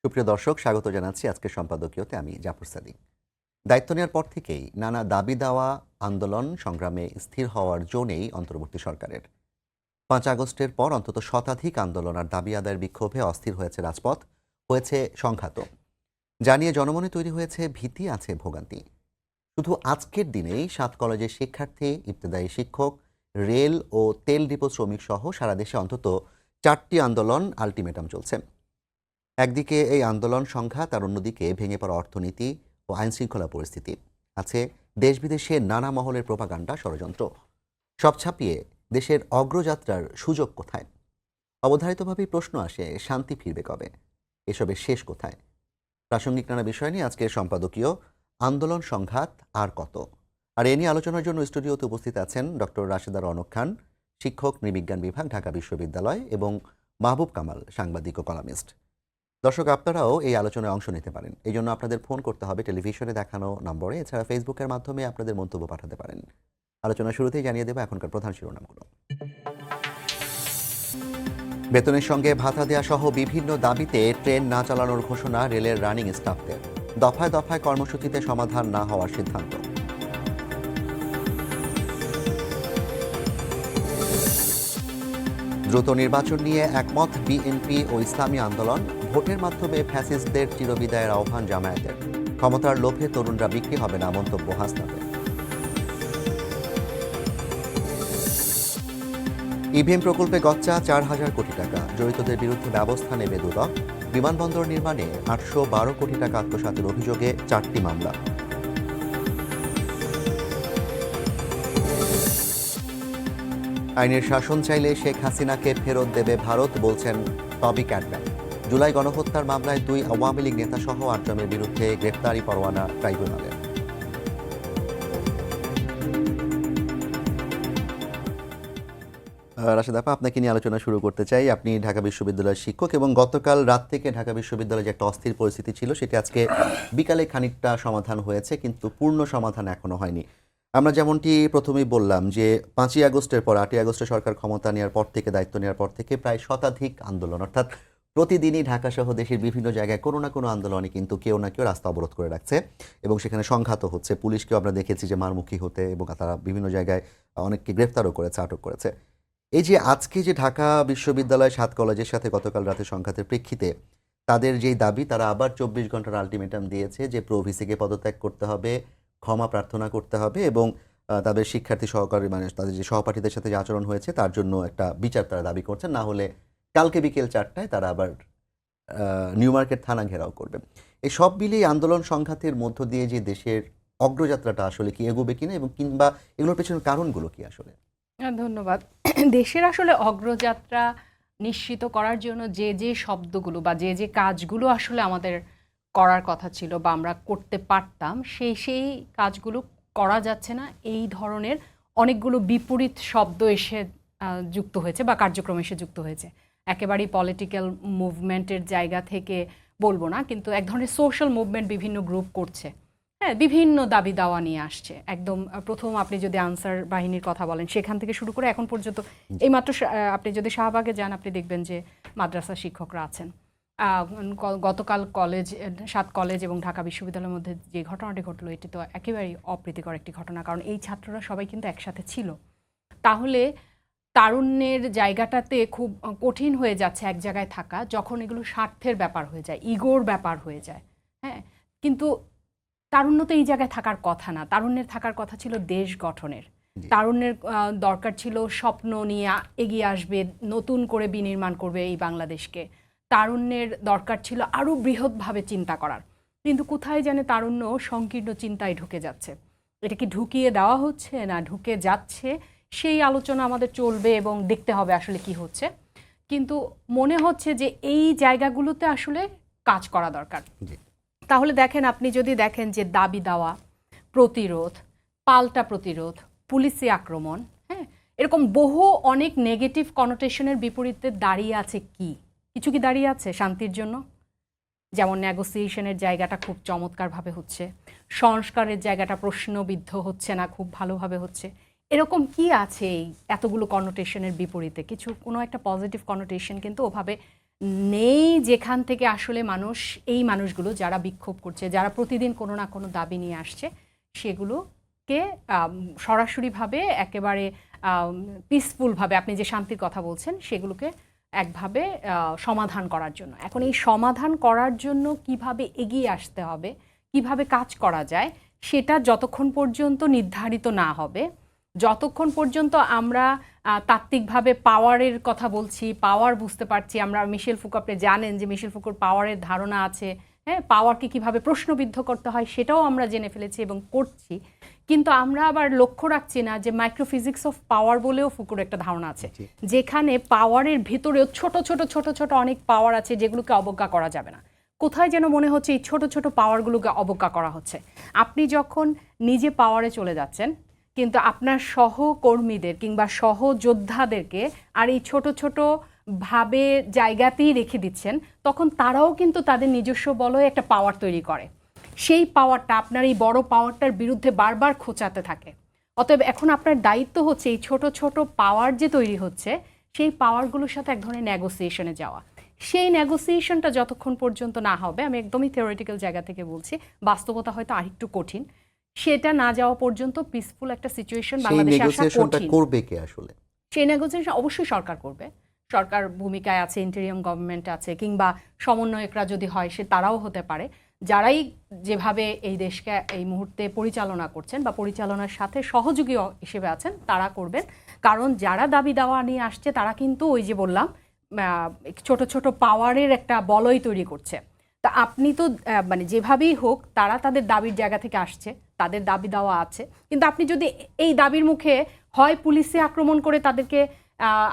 সুপ্রিয় দর্শক, স্বাগত জানাচ্ছি আজকের সম্পাদকীয়তে। আমি জাফর সাদিক। দায়িত্ব নেওয়ার পর থেকেই নানা দাবি দেওয়া, আন্দোলন সংগ্রামে স্থির হওয়ার জো নেই অন্তর্বর্তী সরকারের। ৫ আগস্টের পর অন্তত শতাধিক আন্দোলন আর দাবি আদায়ের বিক্ষোভে অস্থির হয়েছে রাজপথ, হয়েছে সংঘাত। জানিয়ে জনমনে তৈরি হয়েছে ভীতি, আছে ভোগান্তি। শুধু আজকের দিনেই ৭ কলেজের শিক্ষার্থী, ইবতেদায়ী শিক্ষক, রেল ও তেল ডিপো শ্রমিক সহ সারা দেশে অন্তত ৪টি আন্দোলন, আলটিমেটাম চলছে। একদিকে এই আন্দোলন সংঘাত আর অন্যদিকে ভেঙে পড়া অর্থনীতি ও আইনশৃঙ্খলা পরিস্থিতি। আছে দেশ বিদেশে নানা মহলের প্রোপাগান্ডা, ষড়যন্ত্র। সব ছাপিয়ে দেশের অগ্রযাত্রার সুযোগ কোথায়? অবধারিতভাবেই প্রশ্ন আসে, শান্তি ফিরবে কবে? এসবের শেষ কোথায়? প্রাসঙ্গিক নানা বিষয় নিয়ে আজকের সম্পাদকীয় আন্দোলন সংঘাত আর কত। আর এ নিয়ে আলোচনার জন্য স্টুডিওতে উপস্থিত আছেন ডক্টর রাশেদা রওনক খান, শিক্ষক, নৃবিজ্ঞান বিভাগ, ঢাকা বিশ্ববিদ্যালয়, এবং মাহবুব কামাল, সাংবাদিক ও কলামিস্ট। দর্শক, আপনারাও এই আলোচনায় অংশ নিতে পারেন। এই জন্য আপনাদের ফোন করতে হবে টেলিভিশনে দেখানো নম্বরে। এছাড়া ফেসবুকের মাধ্যমে আপনাদের মন্তব্য পাঠাতে পারেন। আলোচনা শুরুতেই জানিয়ে দেব এখনকার প্রধান শিরোনামগুলো। বেতনের সঙ্গে ভাতা দেয়া সহ বিভিন্ন দাবিতে ট্রেন না চালানোর ঘোষণা রেলের রানিং স্টাফদের। দফায় দফায় কর্মসূচিতে সমাধান না হওয়ার সিদ্ধান্ত। দ্রুত নির্বাচন নিয়ে একমত বিএনপি ও ইসলামী আন্দোলন। ভোটের মাধ্যমে ফ্যাসিস্টদের চিরবিদায়ের আহ্বান জামায়াতের। ক্ষমতার লোভে তরুণরা বিক্রি হবে না, মন্তব্য হাসনাতের। ইভিএম প্রকল্পে গচ্চা ৪,০০০ কোটি টাকা, জড়িতদের বিরুদ্ধে ব্যবস্থা নেবে দুদক। বিমানবন্দর নির্মাণে ৮১২ কোটি টাকা আত্মসাতের অভিযোগে ৪টি মামলা। আইনের শাসন চাইলে শেখ হাসিনাকে ফেরত দেবে ভারত, বলছেন টবি ক্যাডম্যান। জুলাই গণহত্যার মামলায় ২ আওয়ামী লীগ নেতাসহ ৮ জনের বিরুদ্ধে গ্রেপ্তারি পরোয়ানা ট্রাইব্যুনালের। রাশেদ আপা, আপনাকে নিয়ে আলোচনা শুরু করতে চাই। আপনি ঢাকা বিশ্ববিদ্যালয়ের শিক্ষক এবং গতকাল রাত থেকে ঢাকা বিশ্ববিদ্যালয়ে যে একটা অস্থির পরিস্থিতি ছিল সেটি আজকে বিকালে খানিকটা সমাধান হয়েছে, কিন্তু পূর্ণ সমাধান এখনো হয়নি। আমরা যেমনটি প্রথমেই বললাম যে ৫ই আগস্টের পর ৮ই আগস্টে সরকার ক্ষমতা নেওয়ার পর থেকে, দায়িত্ব নেওয়ার পর থেকে প্রায় শতাধিক আন্দোলন, অর্থাৎ প্রতিদিনই ঢাকা সহ দেশের বিভিন্ন জায়গায় কোনো না কোনো আন্দোলনে কিন্তু কেউ না কেউ রাস্তা অবরোধ করে রাখছে এবং সেখানে সংঘাতও হচ্ছে। পুলিশকেও আমরা দেখেছি যে মারমুখী হতে, এবং তারা বিভিন্ন জায়গায় অনেককে গ্রেফতারও করেছে, আটক করেছে। এই যে আজকে যে ঢাকা বিশ্ববিদ্যালয় ৭ কলেজের সাথে গতকাল রাতে সংঘাতের প্রেক্ষিতে তাদের যেই দাবি, তারা আবার ২৪ ঘন্টার আলটিমেটাম দিয়েছে যে প্রভিসিকে পদত্যাগ করতে হবে, ক্ষমা প্রার্থনা করতে হবে, এবং তাদের শিক্ষার্থী সহকারী, মানে তাদের যে সহপাঠীদের সাথে যে আচরণ হয়েছে তার জন্য একটা বিচার তারা দাবি করছেন। না হলে কালকে বিকেল ৪টায় তারা আবার নিউ মার্কেট থানা ঘেরাও করবে। এই সব মিলিয়ে আন্দোলন সংঘাতের মধ্য দিয়ে যে দেশের অগ্রযাত্রাটা আসলে কি এগোবে কিনা, এবং কিংবা এগুলোর পেছনের কারণগুলো কি আসলে? ধন্যবাদ। দেশের আসলে অগ্রযাত্রা নিশ্চিত করার জন্য যে যে শব্দগুলো বা যে যে কাজগুলো আসলে আমাদের করার কথা ছিল বা আমরা করতে পারতাম, সেই কাজগুলো করা যাচ্ছে না। এই ধরনের অনেকগুলো বিপরীত শব্দ এসে যুক্ত হয়েছে বা কার্যক্রম এসে যুক্ত হয়েছে। একেবারেই পলিটিক্যাল মুভমেন্টের জায়গা থেকে বলবো না, কিন্তু এক ধরনের সোশ্যাল মুভমেন্ট বিভিন্ন গ্রুপ করছে। হ্যাঁ, বিভিন্ন দাবি দাওয়া নিয়ে আসছে। একদম প্রথম আপনি যদি আনসার বাহিনীর কথা বলেন, সেখান থেকে শুরু করে এখন পর্যন্ত এইমাত্র আপনি যদি শাহবাগে যান, আপনি দেখবেন যে মাদ্রাসা শিক্ষকরা আছেন। গতকাল ৭ কলেজ এবং ঢাকা বিশ্ববিদ্যালয়ের মধ্যে যে ঘটনাটি ঘটলো, এটি তো একেবারেই অপ্রীতিকর একটি ঘটনা, কারণ এই ছাত্ররা সবাই কিন্তু একসাথে ছিল। তাহলে তারুণ্যের জায়গাটাতে খুব কঠিন হয়ে যাচ্ছে এক জায়গায় থাকা, যখন এগুলো স্বার্থের ব্যাপার হয়ে যায়, ইগোর ব্যাপার হয়ে যায়। হ্যাঁ, কিন্তু তারুণ্য তো এই জায়গায় থাকার কথা না। তারুণ্যের থাকার কথা ছিল দেশ গঠনের। তারুণ্যের দরকার ছিল স্বপ্ন নিয়ে এগিয়ে আসবে, নতুন করে বিনির্মাণ করবে এই বাংলাদেশকে। তারুণ্যের দরকার ছিল আরও বৃহৎভাবে চিন্তা করার। কিন্তু কোথায় জানে তারুণ্য সংকীর্ণ চিন্তায় ঢুকে যাচ্ছে। এটা কি ঢুকিয়ে দেওয়া হচ্ছে না ঢুকে যাচ্ছে, সেই আলোচনা আমাদের চলবে এবং দেখতে হবে আসলে কি হচ্ছে। কিন্তু মনে হচ্ছে যে এই জায়গাগুলোতে আসলে কাজ করা দরকার। তাহলে দেখেন, আপনি যদি দেখেন যে দাবি দেওয়া, প্রতিরোধ, পাল্টা প্রতিরোধ, পুলিশি আক্রমণ, হ্যাঁ, এরকম বহু অনেক নেগেটিভ কনোটেশনের বিপরীতে দাঁড়িয়ে আছে কি? কিছু কি দাঁড়িয়ে আছে শান্তির জন্য? যেমন নেগোসিয়েশনের জায়গাটা খুব চমৎকারভাবে হচ্ছে, সংস্কারের জায়গাটা প্রশ্নবিদ্ধ হচ্ছে না, খুব ভালোভাবে হচ্ছে। এরকম কি আছে এই এতগুলো কনোটেশনের বিপরীতে? কোনো একটা পজিটিভ কনোটেশন কিন্তু ওভাবে নেই, যেখান থেকে আসলে এই মানুষগুলো যারা বিক্ষোভ করছে, যারা প্রতিদিন কোনো না কোনো দাবি নিয়ে আসছে, সেগুলোকে সরাসরিভাবে একেবারে পিসফুলভাবে, আপনি যে শান্তির কথা বলছেন, সেগুলোকে একভাবে সমাধান করার জন্য। এখন এই সমাধান করার জন্য কিভাবে এগিয়ে আসতে হবে, কিভাবে কাজ করা যায়, সেটা যতক্ষণ পর্যন্ত নির্ধারিত না হবে, যতক্ষণ পর্যন্ত আমরা তাত্ত্বিকভাবে পাওয়ারের কথা বলছি, পাওয়ার বুঝতে পারছি, আমরা মিশেল ফুকো, আপনি জানেন যে মিশেল ফুকোর পাওয়ারের ধারণা আছে, হ্যাঁ, পাওয়ারকে কিভাবে প্রশ্নবিদ্ধ করতে হয় সেটাও আমরা জেনে ফেলেছি এবং করছি, কিন্তু আমরা আবার লক্ষ্য রাখছি না যে মাইক্রোফিজিক্স অফ পাওয়ার বলেও ফুকোর একটা ধারণা আছে, যেখানে পাওয়ারের ভেতরেও ছোট ছোট ছোট ছোট অনেক পাওয়ার আছে যেগুলোকে অবজ্ঞা করা যাবে না। কোথায় যেন মনে হচ্ছে এই ছোট ছোট পাওয়ারগুলোকে অবজ্ঞা করা হচ্ছে। আপনি যখন নিজে পাওয়ারে চলে যাচ্ছেন, কিন্তু আপনার সহকর্মীদের কিংবা সহযোদ্ধাদেরকে আর এই ছোট ছোট ভাবে জায়গাতেই রেখে দিচ্ছেন, তখন তারাও কিন্তু তাদের নিজস্ব বলয়ে একটা পাওয়ার তৈরি করে। সেই পাওয়ারটা আপনার এই বড় পাওয়ারটার বিরুদ্ধে বারবার খোঁচাতে থাকে। অতএব এখন আপনার দায়িত্ব হচ্ছে এই ছোট ছোট পাওয়ার যে তৈরি হচ্ছে, সেই পাওয়ারগুলোর সাথে এক ধরনের নেগোসিয়েশনে যাওয়া। সেই নেগোসিয়েশনটা যতক্ষণ পর্যন্ত না হবে, আমি একদমই থিওরিটিক্যাল জায়গা থেকে বলছি, বাস্তবতা হয়তো আরেকটু কঠিন, সেটা না যাওয়া পর্যন্ত পিসফুল একটা সিচুয়েশন সেই বাংলাদেশে আসা নেগোসিয়েশনটা কঠিন। করবে কে আসলে? সেই নেগোসিয়েশন অবশ্যই সরকার করবে। সরকার ভূমিকায় আছে, ইন্টেরিয়াম গভর্নমেন্ট আছে, কিংবা সমন্বয়করা যদি হয় সে তারাও হতে পারে, যারাই যেভাবে এই দেশকে এই মুহূর্তে পরিচালনা করছেন বা পরিচালনার সাথে সহযোগী হিসেবে আছেন, তারা করবেন। কারণ যারা দাবি দাওয়া নিয়ে আসছে তারা কিন্তু ওই যে বললাম ছোট ছোট পাওয়ারের একটা বলয় তৈরি করছে। তা আপনি তো মানে যেভাবেই হোক তারা তাদের দাবির জায়গা থেকে আসছে, তাদের দাবি দেওয়া আছে, কিন্তু আপনি যদি এই দাবির মুখে হয় পুলিশে আক্রমণ করে তাদেরকে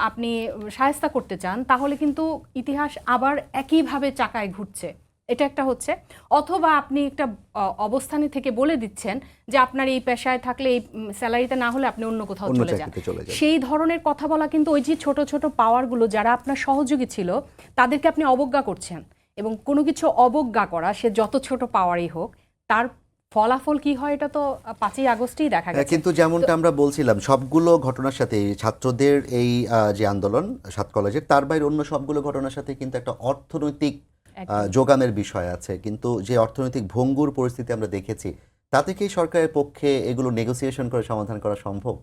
আপনি শায়েস্তা করতে চান, তাহলে কিন্তু ইতিহাস আবার একইভাবে চাকায় ঘুরছে, এটা একটা হচ্ছে। অথবা আপনি একটা অবস্থানে থেকে বলে দিচ্ছেন যে আপনার এই পেশায় থাকলে এই স্যালারিতে না হলে আপনি অন্য কোথাও অন্য চলে যান। চাকরিতে চলে যায়। সেই ধরনের কথা বলা কিন্তু ওই যে ছোট ছোট পাওয়ারগুলো যারা আপনার সহযোগী ছিল তাদেরকে আপনি অবজ্ঞা করছেন। এবং কোনো কিছু অবজ্ঞা করা, সে যত ছোট পাওয়ারই হোক, তার ফলাফল কি হয় এটা তো 5ই আগস্টেই দেখা গেছে। কিন্তু যেমনটা আমরা বলছিলাম, সবগুলো ঘটনার সাথে এই ছাত্রদের এই যে আন্দোলন 7 কলেজের, তার বাইরে অন্য সবগুলো ঘটনার সাথে কিন্তু একটা অর্থনৈতিক যোগানের বিষয় আছে। কিন্তু যে অর্থনৈতিক ভঙ্গুর পরিস্থিতি আমরা দেখেছি, তাতে কি সরকারের পক্ষে এগুলো নেগোসিয়েশন করে সমাধান করা সম্ভব?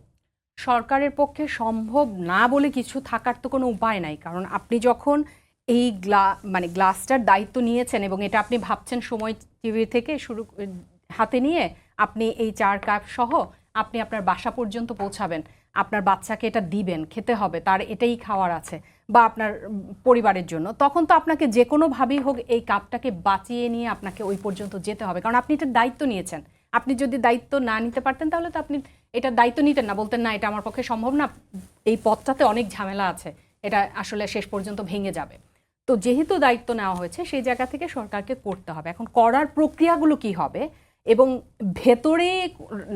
সরকারের পক্ষে সম্ভব না বলে কিছু থাকার তো কোনো উপায় নাই। কারণ আপনি যখন এই মানে গ্লাসটার দায়িত্ব নিয়েছেন এবং এটা আপনি ভাবছেন সময় টিভি থেকে শুরু হাতে নিয়ে আপনি এই 4 কাপ সহ আপনি আপনার বাসা পর্যন্ত পৌঁছাবেন, আপনার বাচ্চাকে এটা দিবেন, খেতে হবে, তার এটাই খাওয়ার আছে, বা আপনার পরিবারের জন্য, তখন তো আপনাকে যে কোনোভাবেই হোক এই কাপটাকে বাঁচিয়ে নিয়ে আপনাকে ওই পর্যন্ত যেতে হবে, কারণ আপনি এটার দায়িত্ব নিয়েছেন। আপনি যদি দায়িত্ব না নিতে পারতেন তাহলে তো আপনি এটার দায়িত্ব নিতেন না, বলতেন না এটা আমার পক্ষে সম্ভব না, এই পথটাতে অনেক ঝামেলা আছে, এটা আসলে শেষ পর্যন্ত ভেঙে যাবে। তো যেহেতু দায়িত্ব নেওয়া হয়েছে, সেই জায়গা থেকে সরকারকে করতে হবে। এখন করার প্রক্রিয়াগুলো কি হবে এবং ভেতরে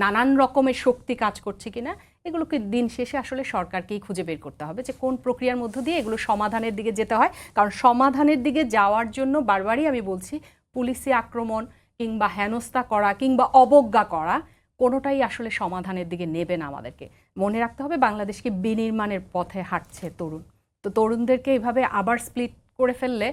নানান রকমের শক্তি কাজ করছে কিনা, এগুলোকে দিন শেষে আসলে সরকারকেই খুঁজে বের করতে হবে যে কোন প্রক্রিয়ার মধ্য দিয়ে এগুলো সমাধানের দিকে যেতে হয়। কারণ সমাধানের দিকে যাওয়ার জন্য বারবারই আমি বলছি, পুলিশি আক্রমণ কিংবা হেনস্থা করা কিংবা অবজ্ঞা করা কোনোটাই আসলে সমাধানের দিকে নেবে না আমাদেরকে। মনে রাখতে হবে বাংলাদেশকে বিনির্মাণের পথে হাঁটছে তরুণ, তো তরুণদেরকে এইভাবে আবার স্প্লিট করে ফেললে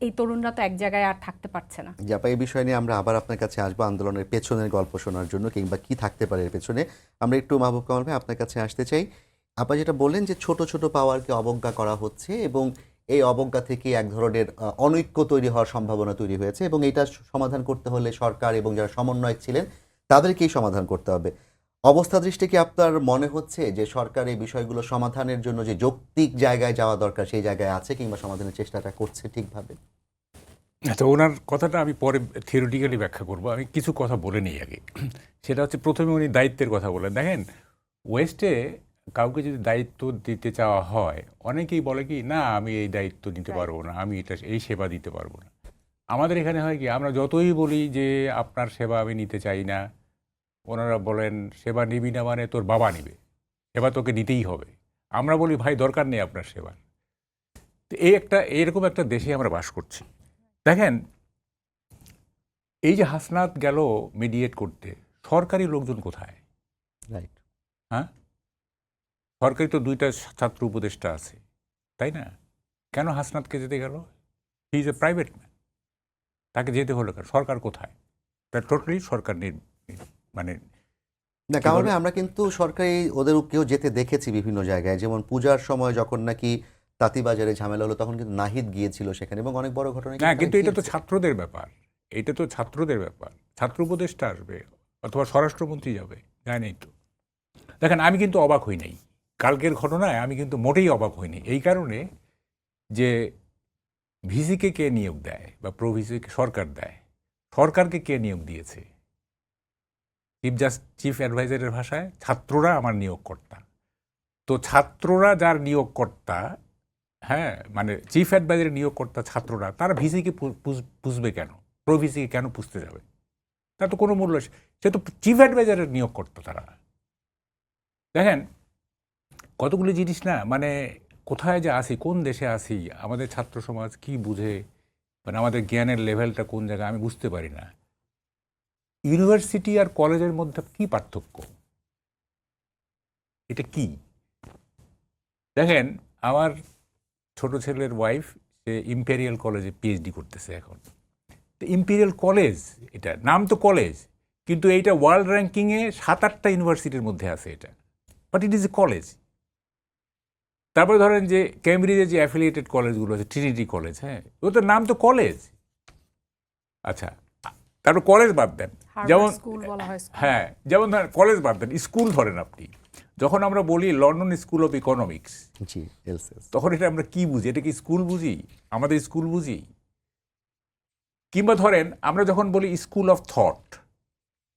এই তরুণরা তো এক জায়গায় আর থাকতে পারছে না। জাপা, এই বিষয় নিয়ে আমরা আবার আপনার কাছে আসবো আন্দোলনের পেছনের গল্প শোনার জন্য, কিংবা কি থাকতে পারে এর পেছনে। আমরা একটু মাহবুব কামাল ভাই আপনার কাছে আসতে চাই। আপনি যেটা বললেন যে ছোট ছোট পাওয়ারকে অবজ্ঞা করা হচ্ছে এবং এই অবজ্ঞা থেকে এক ধরনের অনৈক্য তৈরি হওয়ার সম্ভাবনা তৈরি হয়েছে, এবং এটা সমাধান করতে হলে সরকার এবং যারা সমন্বয়ক ছিলেন তাদেরকেই সমাধান করতে হবে। অবস্থা দৃষ্টি কি আপনার মনে হচ্ছে যে সরকার এই বিষয়গুলো সমাধানের জন্য যে যৌক্তিক জায়গায় যাওয়া দরকার সেই জায়গায় আছে, কিংবা সমাধানের চেষ্টাটা করছে ঠিকভাবে? আচ্ছা, ওনার কথাটা আমি পরে থিওরিটিক্যালি ব্যাখ্যা করব। আমি কিছু কথা বলে নিই আগে। সেটা হচ্ছে, প্রথমে উনি দায়িত্বের কথা বলেন। দেখেন, ওয়েস্টে কাউকে যদি দায়িত্ব দিতে চাওয়া হয়, অনেকেই বলে কি, না আমি এই দায়িত্ব নিতে পারবো না, আমি এই সেবা দিতে পারবো না। আমাদের এখানে হয় কি, আমরা যতই বলি যে আপনার সেবা আমি নিতে চাই না, ওনারা বলেন সেবা নিবি না মানে তোর বাবা নিবে, সেবা তোকে নিতেই হবে। আমরা বলি ভাই দরকার নেই আপনার সেবার। তো এরকম একটা দেশে আমরা বাস করছি। দেখেন, এই যে হাসনাত গেল মিডিয়েট করতে, সরকারি লোকজন কোথায়? রাইট। হ্যাঁ, সরকারি তো 2টা ছাত্র উপদেষ্টা আছে, তাই না? কেন হাসনাতকে যেতে গেল? He is a private man, তাকে যেতে হলো কেন? সরকার কোথায়? টোটালি সরকার মানে না কারণে আমরা কিন্তু সরকারি ওদের কেউ যেতে দেখেছি বিভিন্ন জায়গায়, যেমন পূজার সময় যখন নাকি তাঁতিবাজারে ঝামেলা হলো তখন কিন্তু নাহিদ গিয়েছিল সেখানে এবং অনেক বড় ঘটনা না, কিন্তু এটা তো ছাত্রদের ব্যাপার, এটা তো ছাত্রদের ব্যাপার। ছাত্র উপদেষ্টা আসবে অথবা স্বরাষ্ট্রমন্ত্রী যাবে, যায় নাই তো। দেখেন, আমি কিন্তু অবাক হই নাই কালকের ঘটনায়, আমি কিন্তু মোটেই অবাক হইনি। এই কারণে যে ভিসিকে কে নিয়োগ দেয় বা প্রভিসিকে সরকার দেয়, সরকারকে কে নিয়োগ দিয়েছে? চিফ অ্যাডভাইজারের ভাষায় ছাত্ররা আমার নিয়োগকর্তা। তো ছাত্ররা যার নিয়োগকর্তা, হ্যাঁ, মানে চিফ অ্যাডভাইজারের নিয়োগকর্তা ছাত্ররা, তারা ভিসিকে পুষবে কেন? প্রভিসিকে কেন পুষতে যাবে? তার তো কোনো মূল্য, সে তো চিফ অ্যাডভাইজারের নিয়োগকর্তা তারা। দেখেন কতগুলি জিনিস না, মানে কোথায় যে আসি, কোন দেশে আসি, আমাদের ছাত্র সমাজ কি বুঝে, মানে আমাদের জ্ঞানের লেভেলটা কোন জায়গায় আমি বুঝতে পারি না। ইউনিভার্সিটি আর কলেজের মধ্যে কি পার্থক্য? এটা কি? দেখেন, আমার ছোট ছেলের ওয়াইফ, সে ইম্পেরিয়াল কলেজে পিএইচডি করতেছে এখন। তো ইম্পেরিয়াল কলেজ, এটা নাম তো কলেজ, কিন্তু এইটা ওয়ার্ল্ড র্যাঙ্কিংয়ে 7-8টা ইউনিভার্সিটির মধ্যে আছে এটা, but it is a college. তারপরে ধরেন যে ক্যামব্রিজে যে অ্যাফিলিয়েটেড কলেজগুলো আছে, ট্রিনিটি কলেজ, হ্যাঁ, ওটার নাম তো কলেজ। আচ্ছা, তারপর কলেজ বাদ দেন, যেমন স্কুল বলা হয় স্কুল। হ্যাঁ, যেমন ধরেন কলেজ বাদ দেন, স্কুল ধরেন আপনি। যখন আমরা বলি London school of economics, G LCS, তখন এটা আমরা কি বুঝি? এটা কি স্কুল বুঝি? আমাদের স্কুল বুঝি? কিংবা ধরেন আমরা যখন বলি school of thought,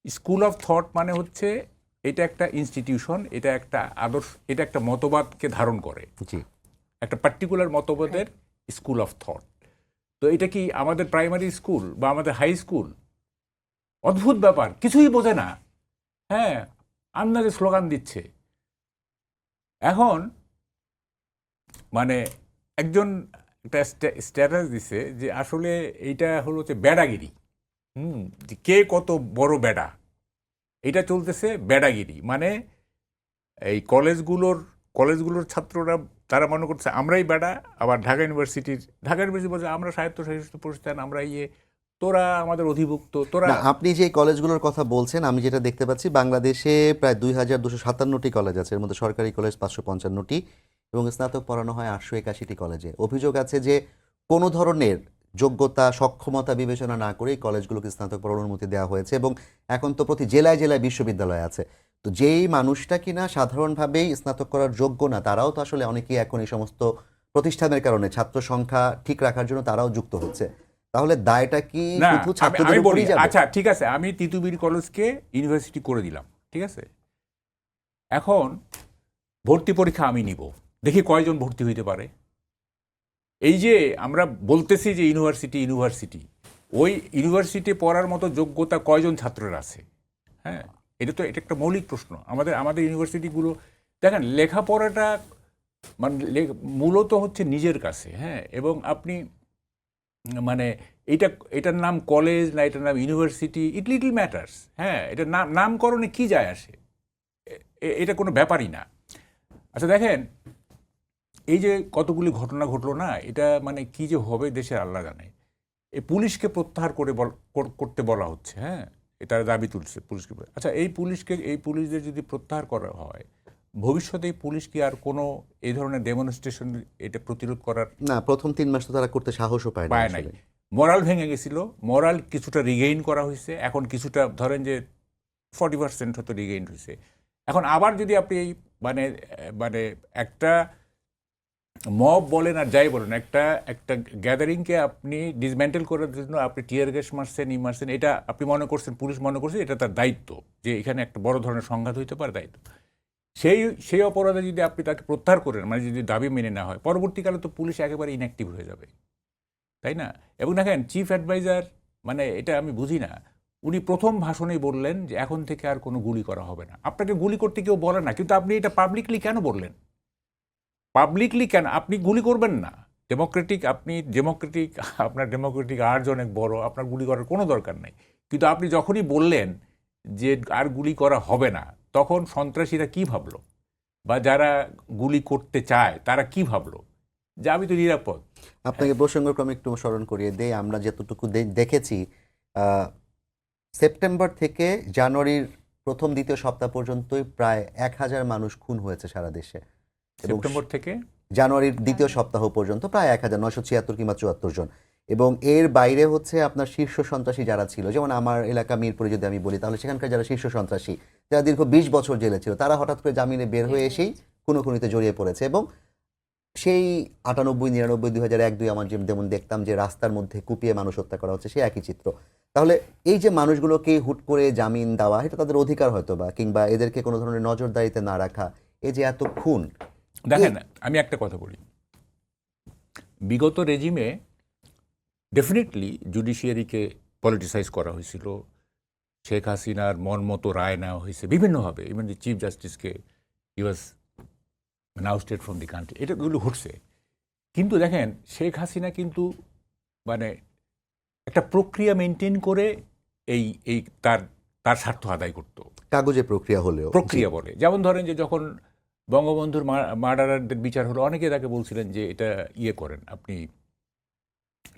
school of thought মানে হচ্ছে এটা একটা ইনস্টিটিউশন, এটা একটা আদর্শ, এটা একটা মতবাদকে ধারণ করে, জি একটা পার্টিকুলার মতবাদের স্কুল অফ থট। তো এটা কি আমাদের প্রাইমারি স্কুল বা আমাদের হাই স্কুল? অদ্ভুত ব্যাপার, কিছুই বোঝে না, হ্যাঁ, আন্দাজে স্লোগান দিচ্ছে। এখন মানে একজন একটা স্ট্যাটাস দিছে যে আসলে এইটা হলো হচ্ছে বেড়াগিরি, যে কে কত বড় বেড়া, এটা চলতেছে বেড়াগিরি। মানে এই কলেজগুলোর ছাত্ররা তারা মনে করছে আমরাই বেড়া, আবার ঢাকা ইউনিভার্সিটি বলছে আমরা স্বায়ত্তশাসিত প্রতিষ্ঠান, আমরা তোরা আমাদের অধিভুক্ত, তোরা। না, আপনি যে কলেজগুলোর কথা বলছেন, আমি যেটা দেখতে পাচ্ছি বাংলাদেশে প্রায় 2257টি কলেজ আছে, এর মধ্যে সরকারি কলেজ 555টি এবং স্নাতক পড়ানো হয় 881টি কলেজে। অভিযোগ আছে যে কোনো ধরনের যোগ্যতা সক্ষমতা বিবেচনা না করেই কলেজগুলোকে স্নাতক পড়ানোর অনুমতি দেওয়া হয়েছে এবং এখন তো প্রতি জেলায় জেলায় বিশ্ববিদ্যালয় আছে। তো যেই মানুষটা কিনা সাধারণভাবেই স্নাতক করার যোগ্য না, তারাও তো আসলে অনেকেই এখন এই সমস্ত প্রতিষ্ঠানের কারণে ছাত্র সংখ্যা ঠিক রাখার জন্য তারাও যুক্ত হচ্ছে। তাহলে দায়টা কি না, শুধু আমি ছাত্রদের বলি, উপরই যাবে? আচ্ছা ঠিক আছে, আমি তিতুমির কলেজকে ইউনিভার্সিটি করে দিলাম, ঠিক আছে, এখন ভর্তি পরীক্ষা আমি নিব, দেখি কয়জন ভর্তি হইতে পারে। এই যে আমরা বলতেছি যে ইউনিভার্সিটি, ওই ইউনিভার্সিটি পড়ার মতো যোগ্যতা কয়জন ছাত্রের আছে? হ্যাঁ, এটা একটা মৌলিক প্রশ্ন। আমাদের ইউনিভার্সিটিগুলো দেখেন, লেখাপড়াটা মানে মূলত হচ্ছে নিজের কাছে, হ্যাঁ, এবং আপনি মানে এটার নাম কলেজ না এটার নাম ইউনিভার্সিটি, ইট লিটল ম্যাটার্স, হ্যাঁ, এটার নামকরণে কি যায় আসে, এটা কোনো ব্যাপারই না। আচ্ছা দেখেন, এই যে কতগুলি ঘটনা ঘটলো না, এটা মানে কি যে হবে দেশের আল্লাহ জানে। এই পুলিশকে প্রত্যাহার করতে বলা হচ্ছে, হ্যাঁ, এটা দাবি তুলছে পুলিশকে। আচ্ছা, এই পুলিশদের যদি প্রত্যাহার করা হয়, ভবিষ্যতে এই পুলিশ কি আর কোনো এই ধরনের ডেমনস্ট্রেশন এটা প্রতিরোধ করার না, প্রথম 3 মাস তো তারা করতে সাহসও পায় না পায় নাই? আসলে। মোরাল ভেঙে গেছিল, মোরাল কিছুটা রিগেইন করা হয়েছে, এখন কিছুটা ধরেন যে 40% হয়তো রিগেইন হয়েছে। এখন আবার যদি আপনি এই মানে মানে একটা মব বলেন আর যাই বলেন, একটা গ্যাদারিংকে আপনি ডিসমেন্টেল করার জন্য আপনি টিয়ার গ্যাস মারছেন, এটা আপনি মনে করছেন, পুলিশ মনে করছে এটা তার দায়িত্ব, যে এখানে একটা বড় ধরনের সংঘাত হইতে পারে, দায়িত্ব। সেই অপরাধে যদি আপনি তাকে প্রত্যাহার করেন, মানে যদি দাবি মেনে না হয়, পরবর্তীকালে তো পুলিশ একেবারে ইনঅ্যাক্টিভ হয়ে যাবে, তাই না? এবং দেখেন, চিফ অ্যাডভাইজার, মানে এটা আমি বুঝি না, উনি প্রথম ভাষণেই বললেন যে এখন থেকে আর কোনো গুলি করা হবে না। আপনাকে গুলি করতে কেউ বলে না, কিন্তু আপনি এটা পাবলিকলি কেন বললেন? পাবলিকলি কেন আপনি গুলি করবেন না? আপনার ডেমোক্রেটিক আর্জ অনেক বড়, আপনার গুলি করার কোনো দরকার নাই। কিন্তু আপনি যখনই বললেন যে আর গুলি করা হবে না, তখন সন্ত্রাসীরা কি ভাবলো, বা যারা গুলি করতে চায় তারা কি ভাবলো? যে আমি তো নিরাপদ। আপনাকে প্রসঙ্গক্রমে একটু স্মরণ করিয়ে দেই, আমরা যতটুকু দেখেছি সেপ্টেম্বর থেকে জানুয়ারির প্রথম দ্বিতীয় সপ্তাহ পর্যন্তই প্রায় 1,000 মানুষ খুন হয়েছে সারা দেশে, এবং সেপ্টেম্বর থেকে জানুয়ারির দ্বিতীয় সপ্তাহ পর্যন্ত প্রায় 1,976 কিংবা 74 জন। এবং এর বাইরে হচ্ছে আপনার শীর্ষ সন্ত্রাসী যারা ছিল, যেমন আমার এলাকা মিরপুরে যদি আমি বলি, তাহলে সেখানকার যারা শীর্ষ সন্ত্রাসী, যারা দীর্ঘ 20 বছর জেলে ছিল, তারা হঠাৎ করে জামিনে বের হয়ে এসেই খুনোখুনিতে জড়িয়ে পড়েছে। এবং সেই 98, 99, 2001, 2 আমার যেমন দেখতাম যে রাস্তার মধ্যে কুপিয়ে মানুষ হত্যা করা হচ্ছে, সেই একই চিত্র। তাহলে এই যে মানুষগুলোকে হুট করে জামিন দেওয়া, এটা তাদের অধিকার হয়তো বা, কিংবা এদেরকে কোনো ধরনের নজরদারিতে না রাখা, এই যে এত খুন। দেখেন, আমি একটা কথা বলি, বিগত রেজিমে ডেফিনেটলি জুডিশিয়ারিকে পলিটিসাইজ করা হয়েছিল, শেখ হাসিনার মন মতো রায় নেওয়া হয়েছে বিভিন্নভাবে, ইভেন দি চিফ জাস্টিসকে he was ousted from the country, এটাগুলো ঘটছে। কিন্তু দেখেন, শেখ হাসিনা কিন্তু মানে একটা প্রক্রিয়া মেনটেন করে এই এই তার তার স্বার্থ আদায় করতো। কাগজে প্রক্রিয়া হলেও প্রক্রিয়া বলে, যেমন ধরেন যে যখন বঙ্গবন্ধুর মার্ডারারদের বিচার হলো, অনেকে তাকে বলছিলেন যে এটা ইয়ে করেন, আপনি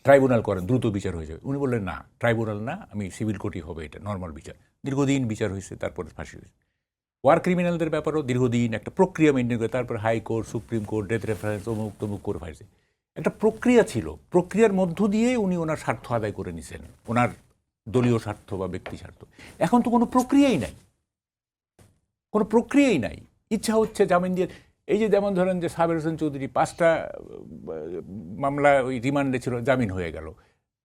ট্রাইব্যুনাল করেন, দ্রুত বিচার হয়ে যাবে। উনি বললেন না, ট্রাইব্যুনাল না, আমি সিভিল কোর্টই হবে, এটা নর্মাল বিচার। দীর্ঘদিন বিচার হয়েছে, তারপরে ফাঁসি হয়েছে। ওয়ার ক্রিমিনালদের ব্যাপারেও দীর্ঘদিন একটা প্রক্রিয়া মেনটেন করে, তারপর high court, supreme court, death reference, অমুক তমুক করে ফাঁসি। একটা প্রক্রিয়া ছিল, প্রক্রিয়ার মধ্য দিয়ে উনি ওনার স্বার্থ আদায় করে নিছেন, ওনার দলীয় স্বার্থ বা ব্যক্তি স্বার্থ। এখন তো কোনো প্রক্রিয়াই নাই, কোনো প্রক্রিয়াই নাই। ইচ্ছা হচ্ছে জামিন দিয়ে, এই যে যেমন ধরেন যে সাবের হোসেন চৌধুরী 5টা মামলা ওই রিমান্ডে ছিল, জামিন হয়ে গেল।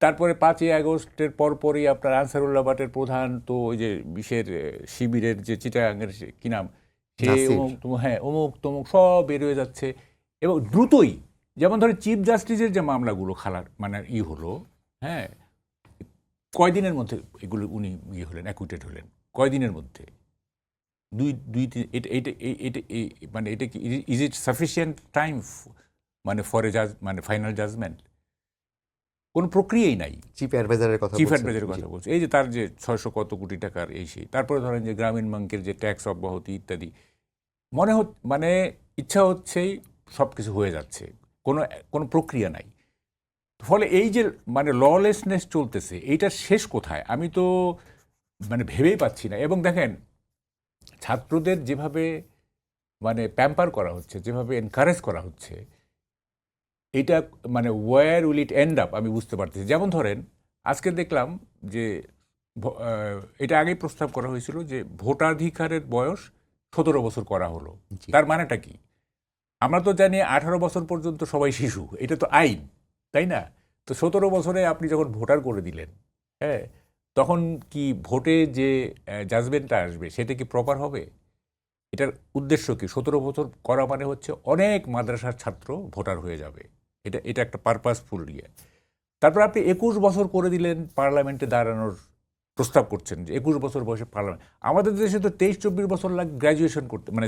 তারপরে 5ই আগস্টের পরপরই আপনার আনসারুল্লাহ বাটের প্রধান, তো ওই যে বিশের শিবিরের যে চিটাগাঙের কি নাম, সে অমুক তমুক, হ্যাঁ অমুক তমুক সব বের হয়ে যাচ্ছে। এবং দ্রুতই, যেমন ধরেন চিফ জাস্টিসের যে মামলাগুলো খালার মানে হলো, হ্যাঁ কয়দিনের মধ্যে এগুলো উনি হলেন, অ্যাকুইটেড হলেন কয়দিনের মধ্যে, মানে এটা কি, ইজ ইট সাফিসিয়েন্ট টাইম মানে ফর এ মানে ফাইনাল জাজমেন্ট? কোনো প্রক্রিয়াই নাই। চিফ অ্যাডভাইজারের কথা বলছে, এই যে তার যে 600 কত কোটি টাকার এই সেই, তারপরে ধরেন যে গ্রামীণ ব্যাংকের যে ট্যাক্স অব্যাহতি ইত্যাদি, মানে ইচ্ছা হচ্ছেই সব কিছু হয়ে যাচ্ছে, কোনো প্রক্রিয়া নাই। ফলে এই যে মানে ললেসনেস চলতেছে, এইটার শেষ কোথায় আমি তো মানে ভেবেই পাচ্ছি না। এবং দেখেন, ছাত্রদের যেভাবে মানে প্যাম্পার করা হচ্ছে, যেভাবে এনকারেজ করা হচ্ছে, এটা মানে where will it end up আমি বুঝতে পারতেছি। যেমন ধরেন, আজকে দেখলাম যে এটা আগেই প্রস্তাব করা হয়েছিল যে ভোটাধিকারের বয়স 17 বছর করা হলো। তার মানেটা কি? আমরা তো জানি 18 বছর পর্যন্ত সবাই শিশু, এটা তো আইন, তাই না? তো 17 বছরে আপনি যখন ভোটার করে দিলেন, হ্যাঁ, তখন কি ভোটে যে জাজমেন্টটা আসবে সেটা কি প্রপার হবে? এটার উদ্দেশ্য কি? 17 বছর করা মানে হচ্ছে অনেক মাদ্রাসার ছাত্র ভোটার হয়ে যাবে, এটা একটা পারপাসফুল ইয়ে। তারপর আপনি 21 বছর করে দিলেন, পার্লামেন্টে দাঁড়ানোর প্রস্তাব করছেন যে 21 বছর বয়সে পার্লামেন্ট। আমাদের দেশে তো 23-24 বছর লাগে গ্র্যাজুয়েশন করতে, মানে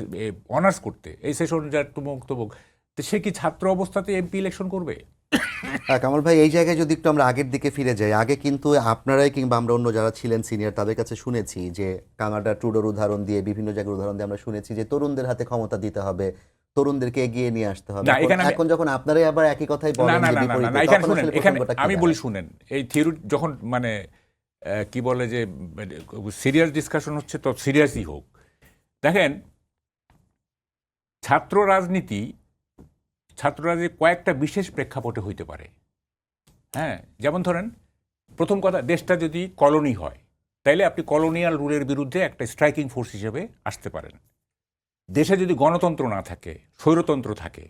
অনার্স করতে, এই সেশন যার তুমুক তুমুক। তো সে কি ছাত্র অবস্থাতে এমপি ইলেকশন করবে? কামাল ভাই, এই জায়গায় যদি একটু আমরা আগের দিকে ফিরে যাই, আগে কিন্তু আপনারাই কিংবা আমরা অন্য যারা ছিলেন সিনিয়র, তাদের কাছে শুনেছি যে কানাডা, ট্রুডোর উদাহরণ দিয়ে, বিভিন্ন জায়গার উদাহরণ দিয়ে আমরা শুনেছি যে তরুণদের হাতে ক্ষমতা দিতে হবে, তরুণদেরকে এগিয়ে নিয়ে আসতে হবে। এখন যখন আপনারাই আবার একই কথাই বলেন, আমি বলি শুনেন, এই থিওরি যখন মানে কি বলে যে সিরিয়াস ডিসকাশন হচ্ছে, তো সিরিয়াসই হোক। দেখেন, ছাত্র রাজনীতি কয়েকটা বিশেষ প্রেক্ষাপটে হইতে পারে। হ্যাঁ, যেমন ধরেন, প্রথম কথা, দেশটা যদি কলোনি হয়, তাইলে আপনি কলোনিয়াল রুলের বিরুদ্ধে একটা স্ট্রাইকিং ফোর্স হিসেবে আসতে পারেন। দেশে যদি গণতন্ত্র না থাকে, স্বৈরতন্ত্র থাকে,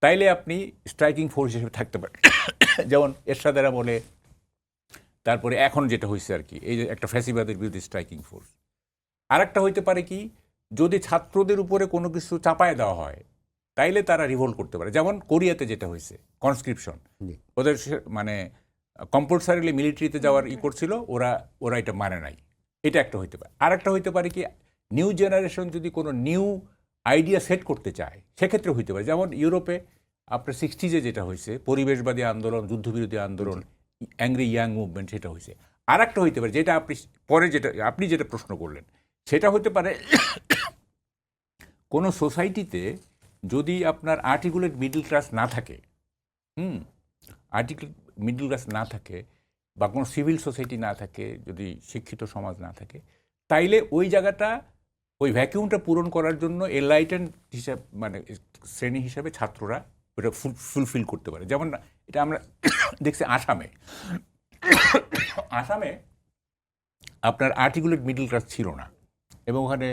তাইলে আপনি স্ট্রাইকিং ফোর্স হিসেবে থাকতে পারেন। যেমন এরশাদের আমলে, তারপরে এখন যেটা হয়েছে আর কি, এই যে একটা ফ্যাসিবাদের বিরুদ্ধে স্ট্রাইকিং ফোর্স। আর একটা হইতে পারে কি, যদি ছাত্রদের উপরে কোনো কিছু চাপায় দেওয়া হয়, তাইলে তারা রিভোল্ট করতে পারে। যেমন কোরিয়াতে যেটা হয়েছে, কনস্ক্রিপশন, ওদের মানে কম্পালসারিলি মিলিটারিতে যাওয়ার করছিল, ওরা এটা মানে নাই, এটা একটা হইতে পারে। আর একটা হইতে পারে কি, নিউ জেনারেশন যদি কোনো নিউ আইডিয়া সেট করতে চায়, সেক্ষেত্রে হইতে পারে। যেমন ইউরোপে আপনার 60s যেটা হয়েছে, পরিবেশবাদী আন্দোলন, যুদ্ধবিরোধী আন্দোলন, অ্যাংরি ইয়াং মুভমেন্ট, সেটা হয়েছে। আর একটা হইতে পারে, যেটা আপনি যেটা প্রশ্ন করলেন, সেটা হতে পারে কোনো সোসাইটিতে যদি আপনার আর্টিকুলেট মিডল ক্লাস না থাকে, আর্টিকেল মিডল ক্লাস না থাকে বা কোনো সিভিল সোসাইটি না থাকে, যদি শিক্ষিত সমাজ না থাকে, তাইলে ওই জায়গাটা, ওই ভ্যাকিউমটা পূরণ করার জন্য এনলাইটেন্ড হিসাব মানে শ্রেণী হিসাবে ছাত্ররা ওটা ফুলফিল করতে পারে। যেমন এটা আমরা দেখছি আসামে আপনার আর্টিকুলেট মিডল ক্লাস ছিল না, এবং ওখানে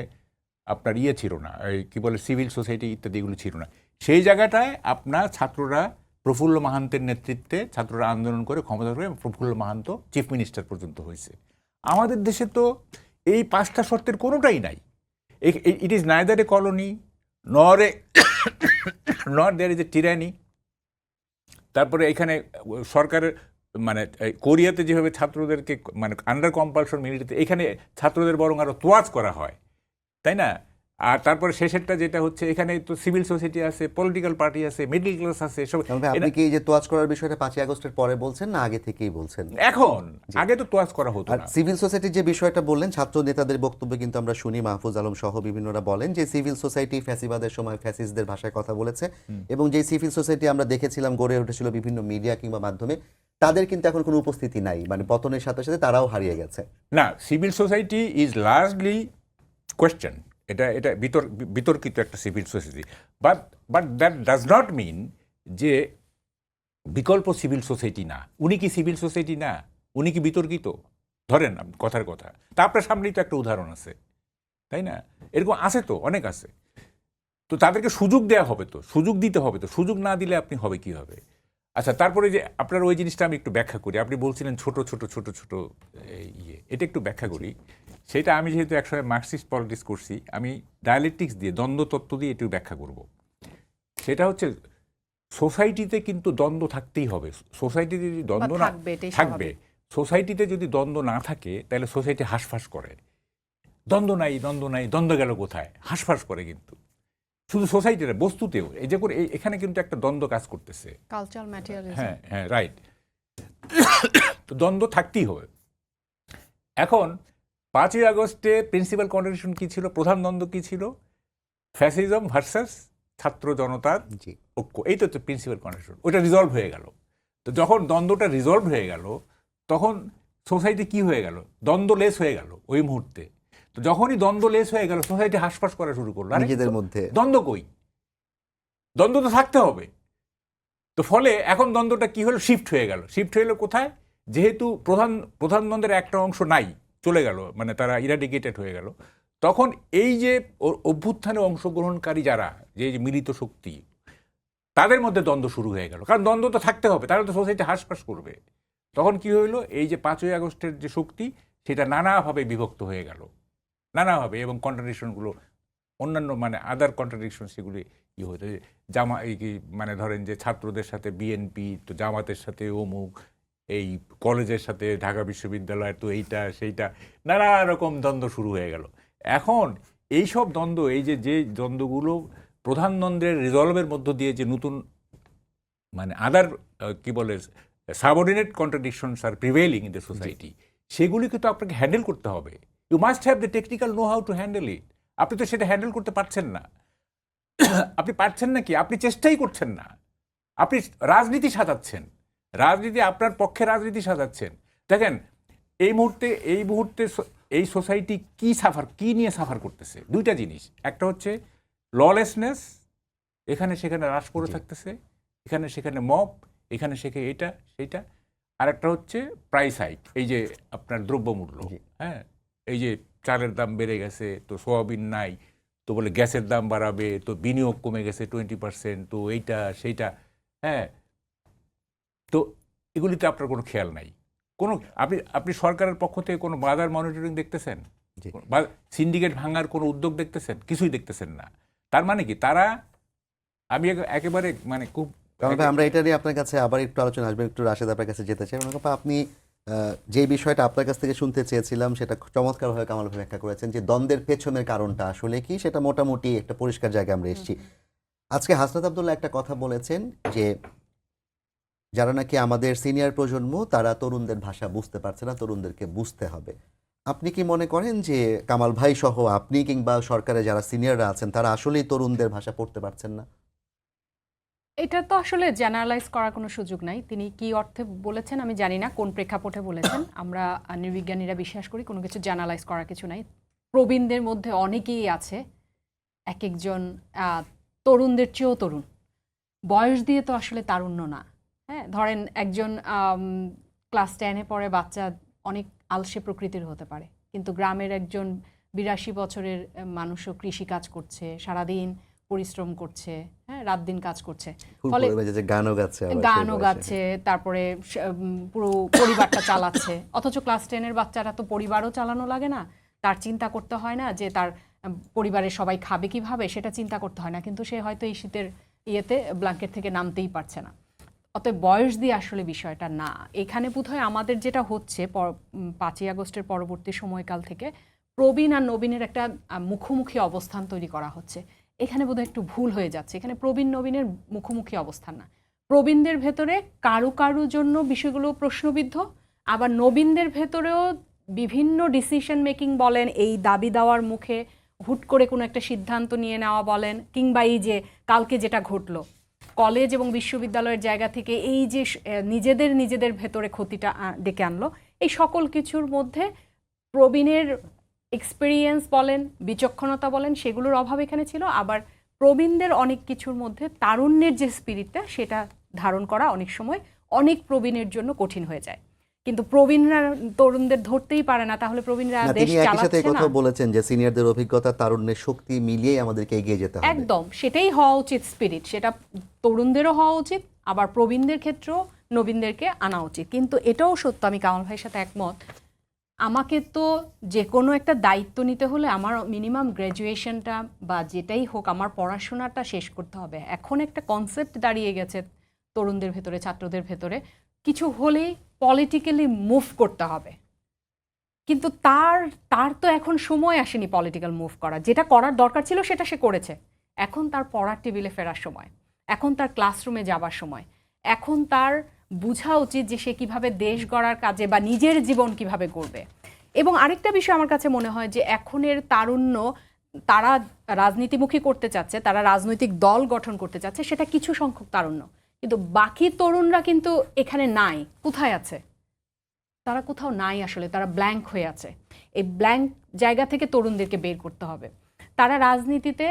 আপনার ছিল না, এই কী বলে সিভিল সোসাইটি ইত্যাদি এগুলো ছিল না। সেই জায়গাটায় আপনার ছাত্ররা প্রফুল্ল মাহান্তের নেতৃত্বে ছাত্ররা আন্দোলন করে ক্ষমতা করে প্রফুল্ল মাহান্ত চিফ মিনিস্টার পর্যন্ত হয়েছে। আমাদের দেশে তো এই 5টা শর্তের কোনোটাই নাই। It is neither A colony নর দেয়ার ইজ এ টিরানি। তারপরে এখানে সরকারের মানে কোরিয়াতে যেভাবে ছাত্রদেরকে মানে আন্ডার কম্পালশন মিলিটারিতে, এখানে ছাত্রদের বরং আরও তোয়াজ করা হয়, তাই না? আর তারপরে শেষেরটা যেটা হচ্ছে, এখানে তো সিভিল সোসাইটি আছে, পলিটিক্যাল পার্টি আছে, মিডল ক্লাস আছে, সব। আপনি কি এই যে তোয়াজ করার বিষয়টা 5ই আগস্টের পরে বলছেন না আগে থেকেই বলছেন? এখন, আগে তো তোয়াজ করা হতো আর না। সিভিল সোসাইটির যে বিষয়টা বললেন, ছাত্র নেতাদের বক্তব্য কিন্তু আমরা শুনি, মাহফুজ আলম সহ বিভিন্নরা বলেন যে সিভিল সোসাইটি ফ্যাসিবাদের সময় ফ্যাসিস্টদের ভাষায় কথা বলেছে, এবং যে সিভিল সোসাইটি আমরা দেখেছিলাম গড়ে উঠেছিল বিভিন্ন মিডিয়া কিংবা মাধ্যমে, তাদের কিন্তু এখন কোনো উপস্থিতি নাই, মানে পতনের সাথে সাথে তারাও হারিয়ে গেছে। না, civil society is largely question, এটা বিতর্কিত একটা civil society, but that does not mean যে বিকল্প সিভিল সোসাইটি না। উনি কি সিভিল সোসাইটি না? উনি কি বিতর্কিত? ধরেন কথার কথা, তা আপনার সামনেই তো একটা উদাহরণ আছে, তাই না? এরকম আছে তো, অনেক আছে। তো তাদেরকে সুযোগ দেওয়া হবে, তো সুযোগ দিতে হবে, তো সুযোগ না দিলে আপনি হবে কি হবে? আচ্ছা, তারপরে যে আপনার ওই জিনিসটা আমি একটু ব্যাখ্যা করি। আপনি বলছিলেন ছোট ছোট ছোট ছোট এটা একটু ব্যাখ্যা করি। সেটা আমি যেহেতু একসময় মার্কসিস্ট পলিটিক্স করছি, আমি ডায়ালেকটিক্স দিয়ে, দ্বন্দ্ব তত্ত্ব দিয়ে একটু ব্যাখ্যা করব। সেটা হচ্ছে, সোসাইটিতে কিন্তু দ্বন্দ্ব থাকতেই হবে। সোসাইটিতে যদি দ্বন্দ্ব না থাকবে, সোসাইটিতে যদি দ্বন্দ্ব না থাকে, তাহলে সোসাইটি হাঁসফাঁস করে। দ্বন্দ্ব নাই, দ্বন্দ্ব গেল কোথায়? হাঁসফাঁস করে। কিন্তু শুধু সোসাইটির, বস্তুতেও এই যে করে এখানে কিন্তু একটা দ্বন্দ্ব কাজ করতেছে। Cultural materialism. হ্যাঁ হ্যাঁ, রাইট। তো দ্বন্দ্ব থাকতেই হবে। এখন 5ই আগস্টে প্রিন্সিপাল কন্ট্রাডিকশন কি ছিল? প্রধান দ্বন্দ্ব কি ছিল? ফ্যাসিজম ভার্সাস ছাত্র জনতার ঐক্য। এই তো প্রিন্সিপাল কন্ট্রাডিকশন। ওইটা রিজলভ হয়ে গেল। তো যখন দ্বন্দ্বটা রিজলভ হয়ে গেল, তখন সোসাইটি কি হয়ে গেল? দ্বন্দ্বলেস হয়ে গেল ওই মুহূর্তে। তো যখনই দ্বন্দ্বলেস হয়ে গেল, সোসাইটি হাসপাস করা শুরু করলো, নিজেদের মধ্যে দ্বন্দ্ব কই? দ্বন্দ্ব তো থাকতে হবে। তো ফলে এখন দ্বন্দ্বটা কি হলো? শিফট হয়ে গেল। শিফট হয়ে গেল কোথায়? যেহেতু প্রধান দ্বন্দ্বের একটা অংশ নাই, চলে গেল, মানে তারা ইরাডিকেটেড হয়ে গেল, তখন এই যে অভ্যুত্থানে অংশগ্রহণকারী যারা, যে মিলিত শক্তি, তাদের মধ্যে দ্বন্দ্ব শুরু হয়ে গেল। কারণ দ্বন্দ্ব তো থাকতে হবে, তাহলে তো সোসাইটি হাসপাস করবে। তখন কি হইলো? এই যে 5ই আগস্টের যে শক্তি, সেটা নানাভাবে বিভক্ত হয়ে গেল, নানাভাবে, এবং কন্ট্রাডিকশনগুলো অন্যান্য মানে আদার কন্ট্রাডিকশন সেগুলি ই হতো। মানে ধরেন যে ছাত্রদের সাথে বিএনপি, তো জামাতের সাথে অমুক, এই কলেজের সাথে ঢাকা বিশ্ববিদ্যালয়ের তো এইটা সেইটা, নানা রকম দ্বন্দ্ব শুরু হয়ে গেল। এখন এইসব দ্বন্দ্ব, এই যে দ্বন্দ্বগুলো প্রধান দ্বন্দ্বের রিজলভের মধ্য দিয়ে যে নতুন মানে আদার কি বলে subordinate contradictions are prevailing in the society, সেগুলিকে তো আপনাকে হ্যান্ডেল করতে হবে। You must have the technical know how to handle it. আপনি তো সেটা হ্যান্ডেল করতে পারছেন না। আপনি পারছেন না কি? আপনি চেষ্টাই করছেন না। আপনি রাজনীতি সাজাচ্ছেন, রাজনীতি আপনার পক্ষে রাজনীতি সাজাচ্ছেন। দেখেন এই মুহূর্তে এই সোসাইটি কি নিয়ে সাফার করতেছে? দুইটা জিনিস। একটা হচ্ছে ললেসনেস, এখানে সেখানে হ্রাস করে থাকতেছে, এখানে সেখানে মব, এখানে সেখানে এটা সেইটা। আর একটা হচ্ছে প্রাইস হাইক, এই যে আপনার দ্রব্যমূল্য, হ্যাঁ, এই যে চালের দাম বেড়ে গেছে, তো সোয়াবিন নাই, তো বলে গ্যাসের দাম বাড়াবে, তো বিনিয়োগ কমে গেছে 20%, তো এইটা সেইটা, হ্যাঁ। তো এগুলিতে আপনার কোনো খেয়াল নাই। কোনো আপনি সরকারের পক্ষ থেকে কোনো বাজার মনিটরিং দেখতেছেন? বা সিন্ডিকেট ভাঙার কোনো উদ্যোগ দেখতেছেন? কিছুই দেখতেছেন না। তার মানে কি? তারা, আমি একেবারে মানে খুব, আমরা এটা নিয়ে আপনার কাছে আবার একটু আলোচনা আসবে, একটু রাশেদ আপনার কাছে যেতে চাই। আপনি যে বিষয়টা আপনার কাছ থেকে শুনতে চেয়েছিলাম, সেটা চমৎকারভাবে কামাল ভাই ব্যাখ্যা করেছেন, যে দ্বন্দ্বের পেছনের কারণটা আসলে কি, সেটা মোটামুটি একটা পরিষ্কার জায়গায় আমরা এসেছি। আজকে হাসনাত আব্দুল্লাহ একটা কথা বলেছেন যে যারা নাকি আমাদের সিনিয়র প্রজন্ম, তারা তরুণদের ভাষা বুঝতে পারছে না, তরুণদেরকে বুঝতে হবে। আপনি কি মনে করেন যে কামাল ভাই সহ আপনি কিংবা সরকারে যারা সিনিয়ররা আছেন, তারা আসলেই তরুণদের ভাষা পড়তে পারছেন না? এটা তো আসলে জেনারেলাইজ করার কোনো সুযোগ নাই। তিনি কি অর্থে বলেছেন আমি জানি না, কোন প্রেক্ষাপটে বলেছেন। আমরা নৃবিজ্ঞানীরা বিশ্বাস করি কোনো কিছু জেনারেলাইজ করার কিছু নাই। প্রবীণদের মধ্যে অনেকেই আছে এক একজন তরুণদের চেয়েও তরুণ, বয়স দিয়ে তো আসলে তারুণ্য না। হ্যাঁ, ধরেন একজন ক্লাস 10-এ পড়ে বাচ্চা অনেক আলসে প্রকৃতির হতে পারে, কিন্তু গ্রামের একজন 82 বছরের মানুষও কৃষি কাজ করছে, সারাদিন পরিশ্রম করছে, হ্যাঁ, রাত দিন কাজ করছে, ফলে গানও গাচ্ছে গাচ্ছে, তারপরে পুরো পরিবারটা চালাচ্ছে। অথচ ক্লাস 10-এর বাচ্চারা তো পরিবারও চালানো লাগে না, তার চিন্তা করতে হয় না যে তার পরিবারের সবাই খাবে কিভাবে, সেটা চিন্তা করতে হয় না, কিন্তু সে হয়তো এই শীতের ইয়েতে ব্ল্যাঙ্কেট থেকে নামতেই পারছে না। অতএব বয়স দিয়ে আসলে বিষয়টা না। এখানে বোধহয় আমাদের যেটা হচ্ছে 5ই আগস্টের পরবর্তী সময়কাল থেকে প্রবীণ আর নবীনের একটা মুখোমুখি অবস্থান তৈরি করা হচ্ছে। এখানে বোধহয় একটু ভুল হয়ে যাচ্ছে। এখানে প্রবীণ নবীনের মুখোমুখি অবস্থান না, প্রবীণদের ভেতরে কারো কারো জন্য বিষয়গুলো প্রশ্নবিদ্ধ, আবার নবীনদের ভেতরেও বিভিন্ন ডিসিশন মেকিং বলেন, এই দাবি দেওয়ার মুখে হুট করে কোনো একটা সিদ্ধান্ত নিয়ে নেওয়া বলেন, কিংবা এই যে কালকে যেটা ঘটলো কলেজ এবং বিশ্ববিদ্যালয়ের জায়গা থেকে এই যে নিজেদের ভেতরে ক্ষতিটা ডেকে আনলো, এই সকল কিছুর মধ্যে প্রবীণের এক্সপেরিয়েন্স বলেন, বিচক্ষণতা বলেন, সেগুলোর অভাব এখানে ছিল। আবার প্রবীণদের অনেক কিছুর মধ্যে তারুণ্যের যে স্পিরিটটা, সেটা ধারণ করা অনেক সময় অনেক প্রবীণের জন্য কঠিন হয়ে যায়। কিন্তু প্রবীণরা তরুণদের ধরতেই পারে না, তাহলে প্রবীণরা দেশ চালাচ্ছে না। কথা বলেছেন যে সিনিয়রদের অভিজ্ঞতা, তারুণ্যের শক্তি মিলিয়ে আমাদেরকে এগিয়ে যেতে হবে। একদম সেটাই হওয়া উচিত স্পিরিট, সেটা তরুণদেরও হওয়া উচিত, আবার প্রবীণদের ক্ষেত্রেও নবীনদেরকে আনা উচিত। কিন্তু এটাও সত্য, আমি কামাল ভাইয়ের সাথে একমত, আমাকে তো যে কোনো একটা দায়িত্ব নিতে হলে আমার মিনিমাম গ্র্যাজুয়েশনটা বা যেটাই হোক আমার পড়াশোনাটা শেষ করতে হবে। এখন একটা কনসেপ্ট দাঁড়িয়ে গেছে তরুণদের ভেতরে, ছাত্রদের ভেতরে, কিছু হলেই পলিটিক্যালি মুভ করতে হবে। কিন্তু তার তো এখন সময় আসেনি পলিটিক্যাল মুভ করা। যেটা করার দরকার ছিল সেটা সে করেছে। এখন তার পড়ার টেবিলে ফেরার সময়, এখন তার ক্লাসরুমে যাবার সময়, এখন তার বোঝা উচিত যে সে কিভাবে দেশ গড়ার কাজে বা নিজের জীবন কিভাবে গড়বে। এবং আরেকটা বিষয় আমার কাছে মনে হয় যে এখনের তারুণ্য, তারা রাজনীতিমুখী করতে চাচ্ছে, তারা রাজনৈতিক দল গঠন করতে চাচ্ছে, সেটা কিছু সংখ্যক তারুণ্য, কিন্তু বাকি তরুণরা কিন্তু এখানে নাই। কোথায় আছে তারা? কোথাও নাই আসলে, তারা ব্ল্যাঙ্ক হয়ে আছে। এই ব্ল্যাঙ্ক জায়গা থেকে তরুণদেরকে বের করতে হবে। তারা রাজনীতিতে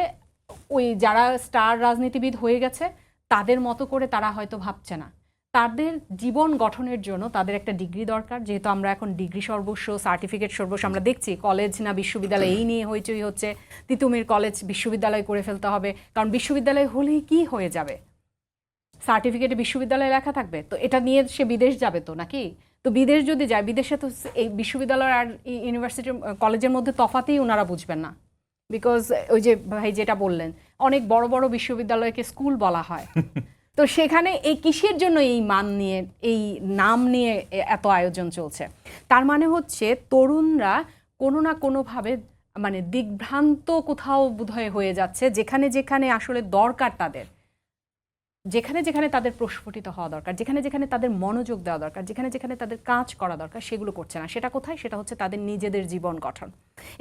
ওই যারা স্টার রাজনীতিবিদ হয়ে গেছে তাদের মতো করে তারা হয়তো ভাবছে না। তাদের জীবন গঠনের জন্য তাদের একটা ডিগ্রি দরকার, যেহেতু আমরা এখন ডিগ্রি সর্বস্ব, সার্টিফিকেট সর্বস্ব। আমরা দেখছি কলেজ না বিশ্ববিদ্যালয় এই নিয়ে হইচই হচ্ছে, তিতুমির কলেজ বিশ্ববিদ্যালয় করে ফেলতে হবে, কারণ বিশ্ববিদ্যালয় হলেই কি হয়ে যাবে, সার্টিফিকেটে বিশ্ববিদ্যালয়ে লেখা থাকবে, তো এটা নিয়ে সে বিদেশ যাবে তো নাকি? তো বিদেশ যদি যায়, বিদেশে তো এই বিশ্ববিদ্যালয় আর ইউনিভার্সিটি কলেজের মধ্যে তফাতেই ওনারা বুঝবেন না। বিকজ ওই যে ভাই যেটা বললেন, অনেক বড় বড় বিশ্ববিদ্যালয়কে স্কুল বলা হয়। তো সেখানে এই কিসের জন্য এই মান নিয়ে, এই নাম নিয়ে এত আয়োজন চলছে? তার মানে হচ্ছে তরুণরা কোনো না কোনোভাবে মানে দিগ্ভ্রান্ত কোথাও বোধহয় হয়ে যাচ্ছে, যেখানে যেখানে আসলে দরকার তাদের, যেখানে যেখানে তাদের প্রস্ফুটিত হওয়া দরকার, যেখানে যেখানে তাদের মনোযোগ দেওয়া দরকার, যেখানে যেখানে তাদের কাজ করা দরকার, সেগুলো করছে না। সেটা কোথায়? সেটা হচ্ছে তাদের নিজেদের জীবন গঠন।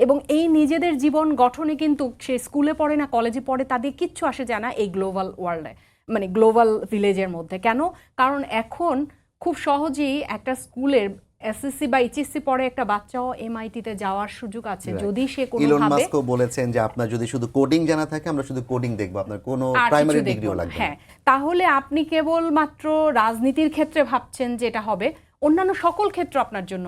এবং এই নিজেদের জীবন গঠনে কিন্তু সে স্কুলে পড়ে না কলেজে পড়ে, তাদের কিচ্ছু আসে যায় না এই গ্লোবাল ওয়ার্ল্ডে, মানে গ্লোবাল ভিলেজের মধ্যে। কেন? কারণ এখন খুব সহজেই একটা স্কুলের এসএসসি বা এইচএসসি পড়ে একটা বাচ্চাও এমআইটিতে যাওয়ার সুযোগ আছে, যদি সে ইলন কোনোভাবে। মাস্কও বলেছেন যে আপনার যদি শুধু কোডিং জানা থাকে আমরা শুধু কোডিং দেখব, আপনার কোনো প্রাইমারি ডিগ্রিও লাগবে না। হ্যাঁ, তাহলে আপনি কেবল মাত্র রাজনীতির ক্ষেত্রে ভাবছেন যে এটা হবে, অন্যান্য সকল ক্ষেত্র আপনার জন্য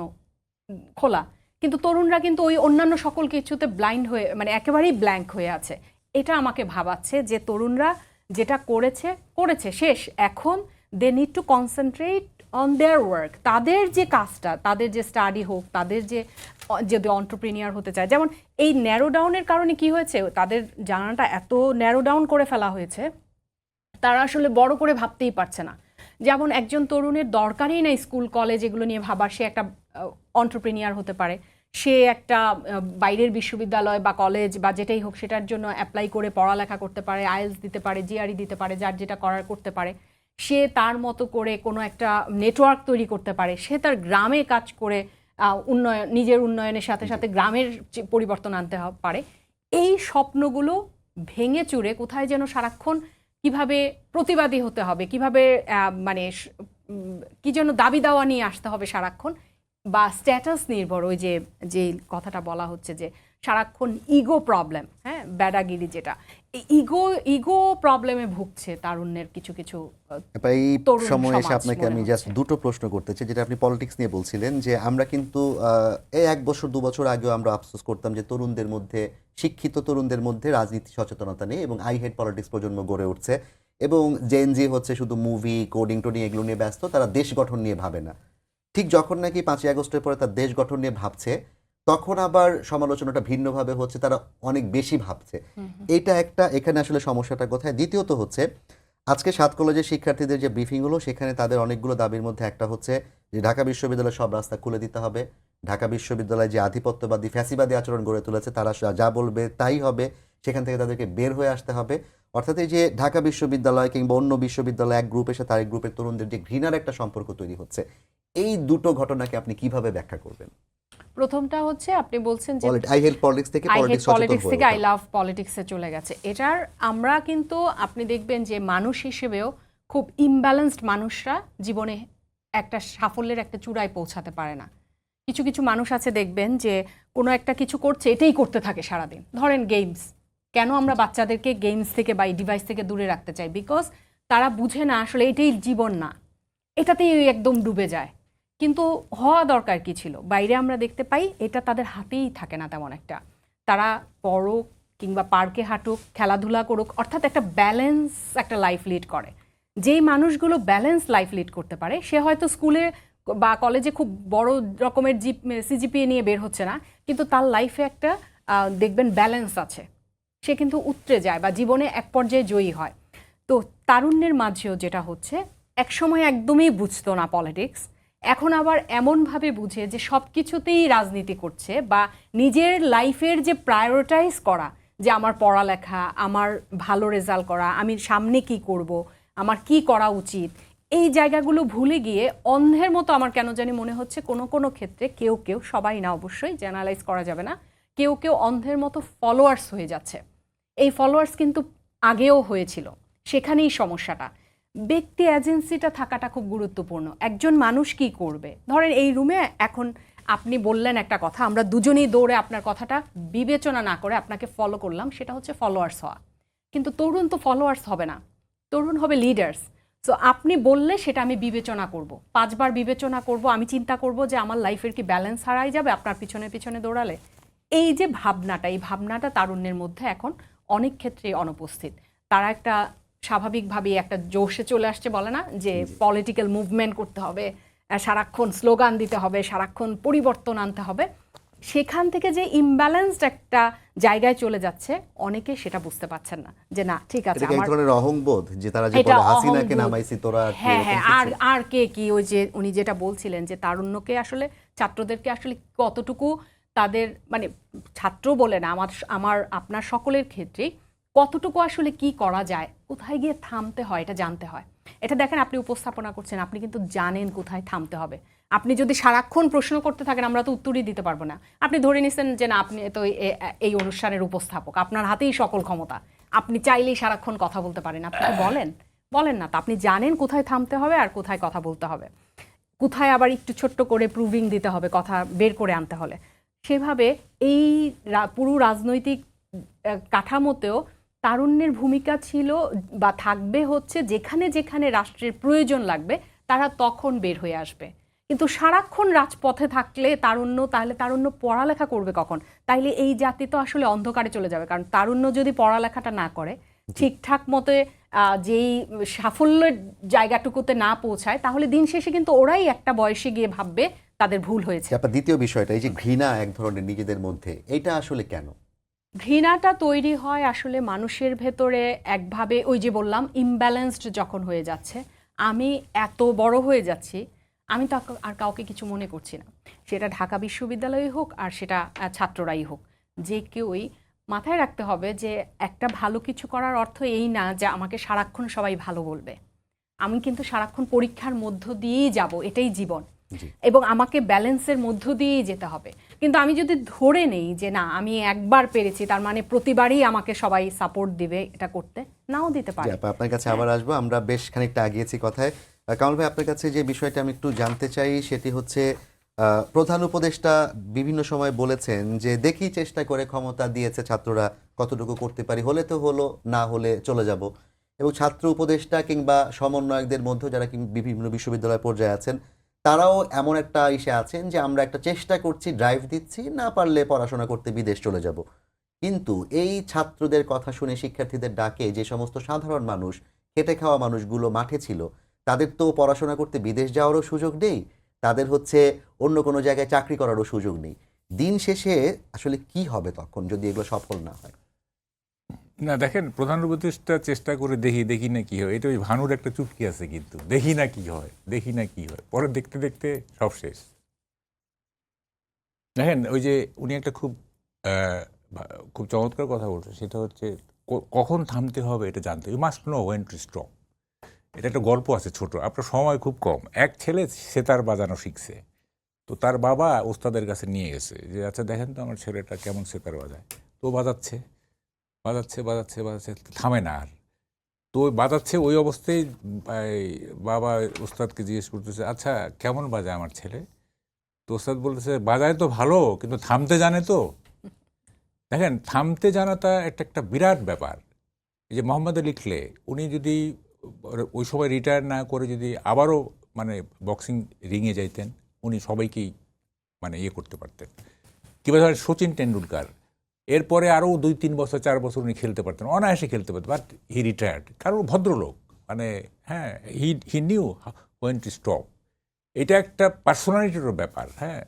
খোলা। কিন্তু তরুণরা কিন্তু ওই অন্যান্য সকল কিছুতে ব্লাইন্ড হয়ে, মানে একেবারেই ব্ল্যাঙ্ক হয়ে আছে। এটা আমাকে ভাবাচ্ছে যে তরুণরা যেটা করেছে শেষ, এখন they need to concentrate on their work. তাদের যে কাজটা, তাদের যে স্টাডি হোক, তাদের যে যদি অন্টারপ্রেনিয়ার হতে চায়, যেমন এই ন্যারো ডাউনের কারণে কি হয়েছে, তাদের জানাটা এত ন্যারো ডাউন করে ফেলা হয়েছে, তারা আসলে বড় করে ভাবতেই পারছে না। যেমন একজন তরুণের দরকারই নেই স্কুল কলেজ এগুলো নিয়ে ভাবার, সে একটা অন্টারপ্রেনিয়ার হতে পারে, সে একটা বাইরের বিশ্ববিদ্যালয় বা কলেজ বা যেটাই হোক সেটার জন্য অ্যাপ্লাই করে পড়ালেখা করতে পারে, আইএলস দিতে পারে, জিআরই দিতে পারে, যার যেটা করার করতে পারে। সে তার মতো করে কোনো একটা নেটওয়ার্ক তৈরি করতে পারে, সে তার গ্রামে কাজ করে নিজের উন্নয়নের সাথে সাথে গ্রামের পরিবর্তন আনতে পারে। এই স্বপ্নগুলো ভেঙে চুরে কোথায় যেন সারাক্ষণ কিভাবে প্রতিবাদী হতে হবে, কিভাবে মানে কি যেন দাবি দাওয়া নিয়ে আসতে হবে সারাক্ষণ, বা স্ট্যাটাস নির্ভর ওই যে যে কথাটা বলা হচ্ছে যে সারাক্ষণ ইগো প্রবলেম, হ্যাঁ, ব্যাডাগিরি, যেটা এই ইগো প্রবলেমে ভুগছে তারুণ্যের কিছু কিছু এবার এই তরুণ সময় এসে সমাজ আপনাকে মনে আমি হচ্ছে। জাস্ট দুটো প্রশ্ন করতে চাই, যেটা আপনি পলিটিক্স নিয়ে বলছিলেন, যে আমরা কিন্তু এই 1 বছর 2 বছর আগেও আমরা আফসোস করতাম যে তরুণদের মধ্যে, শিক্ষিত তরুণদের মধ্যে রাজনীতি সচেতনতা নেই এবং আই হেড পলিটিক্স প্রজন্ম গড়ে উঠছে, এবং জেনজি হচ্ছে শুধু মুভি, কোডিং টোডিং এগুলো নিয়ে ব্যস্ত, তারা দেশ গঠন নিয়ে ভাবে না। ঠিক যখন নাকি 5ই আগস্টের পরে তার দেশ গঠন নিয়ে ভাবছে, তখন আবার সমালোচনাটা ভিন্নভাবে হচ্ছে, তারা অনেক বেশি ভাবছে। এটা একটা, এখানে আসলে সমস্যাটা কোথায়? দ্বিতীয়ত হচ্ছে, আজকে 7 কলেজের শিক্ষার্থীদের যে ব্রিফিং হলো, সেখানে তাদের অনেকগুলো দাবির মধ্যে একটা হচ্ছে যে ঢাকা বিশ্ববিদ্যালয়ের সব রাস্তা খুলে দিতে হবে। ঢাকা বিশ্ববিদ্যালয় যে আধিপত্যবাদী ফ্যাসিবাদী আচরণ গড়ে তুলেছে, তারা যা বলবে তাই হবে, সেখান থেকে তাদেরকে বের হয়ে আসতে হবে। অর্থাৎ এই যে ঢাকা বিশ্ববিদ্যালয় কিংবা অন্য বিশ্ববিদ্যালয় এক গ্রুপ এসে তার এক গ্রুপের তরুণদের যে ঘৃণার একটা সম্পর্ক তৈরি হচ্ছে, এই দুটো ঘটনাকে আপনি কিভাবে ব্যাখ্যা করবেন? প্রথমটা হচ্ছে আপনি বলছেন যে আই হেল্প পলিটিক্স থেকে আই হেট পলিটিক্স সচেতন পলিটিক্স হয়ে থেকে আই ওঠা। লাভ পলিটিক্সে চলে গেছে। এটার আমরা কিন্তু আপনি দেখবেন যে মানুষ হিসেবেও খুব ইমব্যালেন্সড মানুষরা জীবনে একটা সাফল্যের একটা চূড়ায় পৌঁছাতে পারে না। কিছু কিছু মানুষ আছে দেখবেন যে কোনো একটা কিছু করছে, এটাই করতে থাকে সারাদিন। ধরেন গেমস, কেন আমরা বাচ্চাদেরকে গেমস থেকে বা ডিভাইস থেকে দূরে রাখতে চাই? বিকজ তারা বুঝে না আসলে এটাই জীবন না, এটাতেই একদম ডুবে যায়। কিন্তু হওয়া দরকার কি ছিল? বাইরে আমরা দেখতে পাই এটা তাদের হাতেই থাকে না তেমন একটা। তারা পড়ুক কিংবা পার্কে হাঁটুক, খেলাধুলা করুক, অর্থাৎ একটা ব্যালেন্স একটা লাইফ লিড করে। যেই মানুষগুলো ব্যালেন্স লাইফ লিড করতে পারে, সে হয়তো স্কুলে বা কলেজে খুব বড় রকমের সিজিপিএ নিয়ে বের হচ্ছে না, কিন্তু তার লাইফে একটা দেখবেন ব্যালেন্স আছে, সে কিন্তু উতরে যায় বা জীবনে এক পর্যায়ে জয়ী হয়। তো তারুণ্যের মাঝেও যেটা হচ্ছে, একসময় একদমই বুঝতো না পলিটিক্স, এখন আবার এমনভাবে বুঝে যে সব কিছুতেই রাজনীতি করছে, বা নিজের লাইফের যে প্রায়োরিটাইজ করা, যে আমার পড়ালেখা, আমার ভালো রেজাল্ট করা, আমি সামনে কি করব, আমার কি করা উচিত, এই জায়গাগুলো ভুলে গিয়ে অন্ধের মতো, আমার কেন জানি মনে হচ্ছে কোনো কোনো ক্ষেত্রে কেউ কেউ, সবাই না অবশ্যই, জেনারেলাইজ করা যাবে না, কেউ কেউ অন্ধের মতো ফলোয়ার্স হয়ে যাচ্ছে। এই ফলোয়ার্স কিন্তু আগেও হয়েছিল, সেখানেই সমস্যাটা। ব্যক্তি এজেন্সিটা থাকাটা খুব গুরুত্বপূর্ণ। একজন মানুষ কি করবে, ধরেন এই রুমে এখন আপনি বললেন একটা কথা, আমরা দুজনেই দৌড়ে আপনার কথাটা বিবেচনা না করে আপনাকে ফলো করলাম, সেটা হচ্ছে ফলোয়ার্স হওয়া। কিন্তু তরুণ তো ফলোয়ার্স হবে না, তরুণ হবে লিডার্স। সো আপনি বললে সেটা আমি বিবেচনা করব, 5 বার বিবেচনা করব, আমি চিন্তা করব যে আমার লাইফের কি ব্যালেন্স হারাই যাবে আপনার পিছনে পিছনে দৌড়ালে। এই যে ভাবনাটা, এই ভাবনাটা তারুণ্যের মধ্যে এখন অনেক ক্ষেত্রেই অনুপস্থিত। তারা একটা স্বাভাবিকভাবেই একটা জোশে চলে আসছে, বলে না যে পলিটিক্যাল মুভমেন্ট করতে হবে, সারাক্ষণ স্লোগান দিতে হবে, সারাক্ষণ পরিবর্তন আনতে হবে। সেখান থেকে যে ইমব্যালেন্সড একটা জায়গায় চলে যাচ্ছে, অনেকে সেটা বুঝতে পারছেন না যে না ঠিক আছে এটা কি এক আমার ধরনের অহংবোধ, যে তারা যে এটা বলে হাসিনাকে অহংবোধ। নামাইছি তোরা কি, হ্যাঁ এরকম হ্যাঁ, আর কিছু? আর কে কি, ওই যে উনি যেটা বলছিলেন যে তারুণ্যকে আসলে, ছাত্রদেরকে আসলে কতটুকু তাদের, মানে ছাত্র বলে না, আমার আপনার সকলের ক্ষেত্রেই কতটুকু আসলে কি করা যায়, কোথায় গিয়ে থামতে হয়, এটা জানতে হয়। এটা দেখেন, আপনি উপস্থাপনা করছেন, আপনি কিন্তু জানেন কোথায় থামতে হবে। আপনি যদি সারাক্ষণ প্রশ্ন করতে থাকেন, আমরা তো উত্তরই দিতে পারবো না। আপনি ধরে নিচ্ছেন যে না, আপনি তো এই অনুষ্ঠানের উপস্থাপক, আপনার হাতেই সকল ক্ষমতা, আপনি চাইলেই সারাক্ষণ কথা বলতে পারেন। আপনি কি বলেন না তো, আপনি জানেন কোথায় থামতে হবে আর কোথায় কথা বলতে হবে, কোথায় আবার একটু ছোট্ট করে প্রুভিং দিতে হবে, কথা বের করে আনতে হলে। সেভাবে এই পুরো রাজনৈতিক কাঠামোতেও তারুণ্যের ভূমিকা ছিল বা থাকবে হচ্ছে, যেখানে যেখানে রাষ্ট্রের প্রয়োজন লাগবে তারা তখন বের হয়ে আসবে। কিন্তু সারাক্ষণ রাজপথে থাকলে তারুণ্য, তাহলে তারুণ্য পড়ালেখা করবে কখন? তাইলে এই জাতি তো আসলে অন্ধকারে চলে যাবে। কারণ তারুণ্য যদি পড়ালেখাটা না করে, ঠিকঠাক মতে যেই সাফল্যের জায়গাটুকুতে না পৌঁছায়, তাহলে দিন শেষে কিন্তু ওরাই একটা বয়সে গিয়ে ভাববে তাদের ভুল হয়েছে। আপনার দ্বিতীয় বিষয়টা, এই যে ঘৃণা এক ধরনের নিজেদের মধ্যে, এটা আসলে কেন? ঘৃণাটা তৈরি হয় আসলে মানুষের ভেতরে একভাবে, ওই যে বললাম, ইমব্যালেন্সড যখন হয়ে যাচ্ছে, আমি এত বড় হয়ে যাচ্ছি, আমি তো আর কাউকে কিছু মনে করছি না। সেটা ঢাকা বিশ্ববিদ্যালয়ই হোক আর সেটা ছাত্ররাই হোক, যে কেউই মাথায় রাখতে হবে যে একটা ভালো কিছু করার অর্থ এই না যে আমাকে সারাক্ষণ সবাই ভালো বলবে। আমি কিন্তু সারাক্ষণ পরীক্ষার মধ্য দিয়েই যাব, এটাই জীবন, জি। এবং আমাকে ব্যালেন্সের মধ্য দিয়েই যেতে হবে। কিন্তু আমি যদি ধরে নেই যে না আমি একবার পেরেছি তার মানে প্রতিবারই আমাকে সবাই সাপোর্ট দিবে এটা করতে, নাও দিতে জি পারে। আপা, আপনার কাছে আবার আসবো, আমরা বেশ খানিকটা আগিয়েছি কথায়। কামাল ভাই, আপনার কাছে যে বিষয়টা আমি একটু জানতে চাই সেটি হচ্ছে প্রধান উপদেষ্টা বিভিন্ন সময় বলেছেন যে দেখি চেষ্টা করে, ক্ষমতা দিয়েছে ছাত্ররা, কতটুকু করতে পারি, হলে তো হলো, না হলে চলে যাব। এবং ছাত্র উপদেষ্টা কিংবা সমন্বয়কদের মধ্যে যারা বিভিন্ন বিশ্ববিদ্যালয় পর্যায়ে আছেন, তারাও এমন একটা ইসে আছেন যে আমরা একটা চেষ্টা করছি, ড্রাইভ দিচ্ছি, না পারলে পড়াশোনা করতে বিদেশ চলে যাব। কিন্তু এই ছাত্রদের কথা শুনে, শিক্ষার্থীদের ডাকে যে সমস্ত সাধারণ মানুষ, খেটে খাওয়া মানুষগুলো মাঠে ছিল, তাদের তো পড়াশোনা করতে বিদেশ যাওয়ারও সুযোগ নেই, তাদের হচ্ছে অন্য কোনো জায়গায় চাকরি করারও সুযোগ নেই। দিন শেষে আসলে কি হবে তখন যদি এগুলো সফল না হয়? না দেখেন, প্রধান উপদেষ্টা চেষ্টা করে দেখি দেখি না কি হয়, এটা ওই ভানুর একটা চুটকি আছে, কিন্তু দেখি না কি হয়, দেখি না কি হয়, পরে দেখতে দেখতে সব শেষ। দেখেন ওই যে উনি একটা খুব চমৎকার কথা বলছে, সেটা হচ্ছে কখন থামতে হবে এটা জানতে, you must know when to stop. এটা একটা গল্প আছে ছোট, আপনার সময় খুব কম। এক ছেলে সেতার বাজানো শিখছে, তো তার বাবা ওস্তাদের কাছে নিয়ে গেছে যে আচ্ছা দেখেন তো আমার ছেলেটা কেমন সেতার বাজায়। তো বাজাচ্ছে বাজাচ্ছে বাজাচ্ছে বাজাচ্ছে, থামে না আর। তো ওই বাজাচ্ছে, ওই অবস্থায় এই বাবা ওস্তাদকে জিজ্ঞেস করতেছে আচ্ছা কেমন বাজায় আমার ছেলে? তো ওস্তাদ বলতেছে বাজায় তো ভালো, কিন্তু থামতে জানে তো। দেখেন, থামতে জানাটা একটা বিরাট ব্যাপার। এই যে মোহাম্মদ আলী ক্লে, উনি যদি ওই সময় রিটায়ার না করে যদি আবারও মানে বক্সিং রিংয়ে যাইতেন, উনি সবাইকেই মানে ইয়ে করতে পারতেন। কিংবা ধরেন সচিন টেন্ডুলকার, এরপরে আরও 2-3 বছর 4 বছর উনি খেলতে পারতেন, অনায়াসে খেলতে পারতেন, বাট হি রিটায়ার্ড। কারণ ভদ্রলোক, মানে হ্যাঁ, he knew when to stop. এটা একটা পার্সোনালিটিরও ব্যাপার। হ্যাঁ,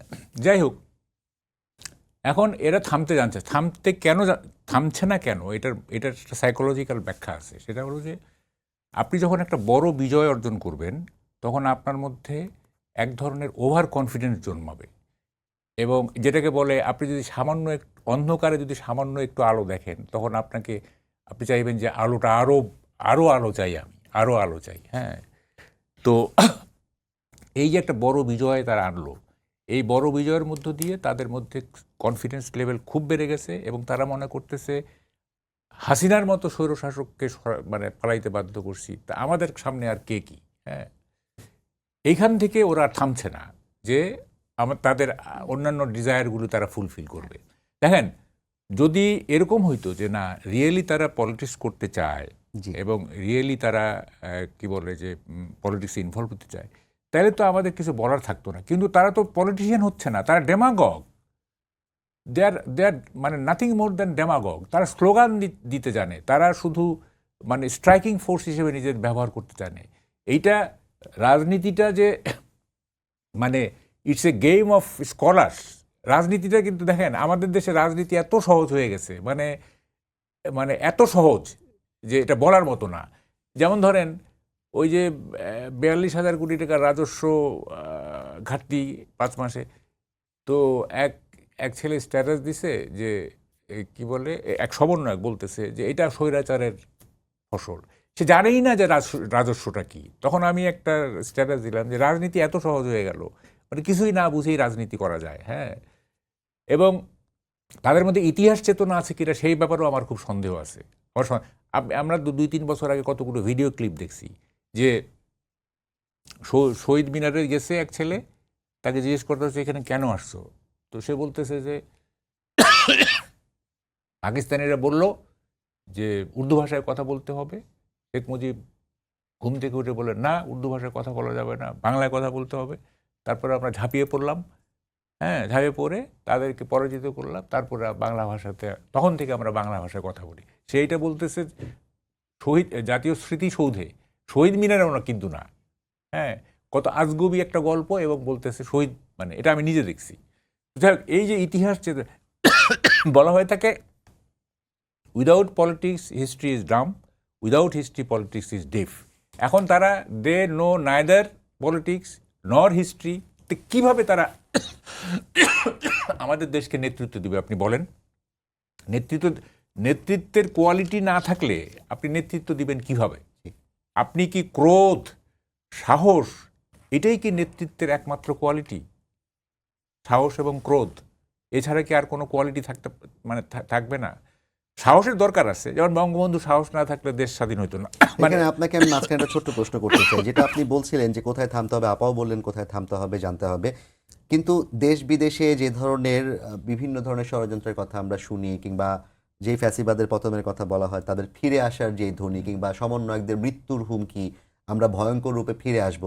যাই হোক, এখন এরা থামতে জানছে, থামছে না কেন, এটার একটা সাইকোলজিক্যাল ব্যাখ্যা আছে। সেটা হলো যে আপনি যখন একটা বড় বিজয় অর্জন করবেন, তখন আপনার মধ্যে এক ধরনের ওভার কনফিডেন্স জন্মাবে, এবং যেটাকে বলে আপনি যদি অন্ধকারে যদি সামান্য একটু আলো দেখেন, তখন আপনি চাইবেন যে আলোটা আরও আলো চাই, আমি আরও আলো চাই। হ্যাঁ, তো এই যে একটা বড় বিজয় তারা আনলো, এই বড় বিজয়ের মধ্য দিয়ে তাদের মধ্যে কনফিডেন্স লেভেল খুব বেড়ে গেছে, এবং তারা মনে করতেছে হাসিনার মতো স্বৈরশাসককে মানে পালাইতে বাধ্য করছি, তা আমাদের সামনে আর কে কি। হ্যাঁ, এইখান থেকে ওরা থামছে না যে তাদের অন্যান্য ডিজায়ারগুলো তারা ফুলফিল করবে। দেখেন, যদি এরকম হইতো যে না রিয়েলি তারা পলিটিক্স করতে চায় জি। এবং রিয়েলি তারা কি বলে যে পলিটিক্সে ইনভলভ হতে চায়, তাহলে তো আমাদের কিছু বলার থাকতো না। কিন্তু তারা তো পলিটিশিয়ান হচ্ছে না, তারা ডেমাগগ। দে আর মানে নাথিং মোর দ্যান ডেমাগগ। তারা স্লোগান দিতে জানে, তারা শুধু মানে স্ট্রাইকিং ফোর্স হিসেবে নিজের ব্যবহার করতে জানে। এইটা রাজনীতিটা যে মানে it's a game of scholars. রাজনীতিটা কিন্তু দেখেন, আমাদের দেশে রাজনীতি এত সহজ হয়ে গেছে, মানে মানে এত সহজ যে এটা বলার মতো না। যেমন ধরেন ওই যে 42,000 কোটি টাকার রাজস্ব ঘাটতি 5 মাসে, তো এক ছেলে স্ট্যাটাস দিছে যে কি বলে, এক সমন্বয়ক বলতেছে যে এটা স্বৈরাচারের ফসল। সে জানেই না যে রাজস্বটা কি। তখন আমি একটা স্ট্যাটাস দিলাম যে রাজনীতি এত সহজ হয়ে গেল, মানে কিছুই না বুঝেই রাজনীতি করা যায়। হ্যাঁ, এবং তাদের মধ্যে ইতিহাস চেতনা আছে কিনা সেই ব্যাপারেও আমার খুব সন্দেহ আছে। আমরা 2-3 বছর আগে কতগুলো ভিডিও ক্লিপ দেখছি যে শহীদ মিনারে গেছে এক ছেলে, তাকে জিজ্ঞেস করতে হচ্ছে এখানে কেন আসছো, তো সে বলতেছে যে পাকিস্তানিরা বলল যে উর্দু ভাষায় কথা বলতে হবে। শেখ মুজিব ঘুম থেকে উঠে বলে না, উর্দু ভাষায় কথা বলা যাবে না, বাংলায় কথা বলতে হবে। তারপরে আমরা ঝাঁপিয়ে পড়লাম, হ্যাঁ, ঝাঁপিয়ে পড়ে তাদেরকে পরাজিত করলাম। তারপরে বাংলা ভাষাতে, তখন থেকে আমরা বাংলা ভাষায় কথা বলি। সেইটা বলতেছে জাতীয় স্মৃতিসৌধে, শহীদ মিনারেও না কিন্তু না। হ্যাঁ, কত আজগুবি একটা গল্প, এবং বলতেছে শহীদ, মানে এটা আমি নিজে দেখছি। যাই হোক, এই যে ইতিহাস বলা হয়ে থাকে, without politics history is Dam, without history politics is ডিফ। এখন তারা দে নো নাইদার পলিটিক্স নর হিস্ট্রি। তো কীভাবে তারা আমাদের দেশকে নেতৃত্ব দিবে আপনি বলেন? নেতৃত্বের কোয়ালিটি না থাকলে আপনি নেতৃত্ব দিবেন কিভাবে? আপনি কি ক্রোধ, সাহস, এটাই কি নেতৃত্বের একমাত্র কোয়ালিটি? সাহস এবং ক্রোধ, এছাড়া কি আর কোনো কোয়ালিটি থাকবে না? সাহসের দরকার আছে, যেমন বঙ্গবন্ধু সাহস না থাকলে দেশ স্বাধীন হতো না। এখানে আপনাকে আমি মাঝখানে একটা ছোট্ট প্রশ্ন করতে চাই, যেটা আপনি বলছিলেন যে কোথায় থামতে হবে, আপাও বললেন কোথায় থামতে হবে জানতে হবে, কিন্তু দেশ বিদেশে যে ধরনের বিভিন্ন ধরনের ষড়যন্ত্রের কথা আমরা শুনি, কিংবা যে ফ্যাসিবাদের পতনের কথা বলা হয়, তাদের ফিরে আসার যে ধ্বনি, কিংবা সমন্বয়কদের মৃত্যুর হুমকি, আমরা ভয়ঙ্কর রূপে ফিরে আসব,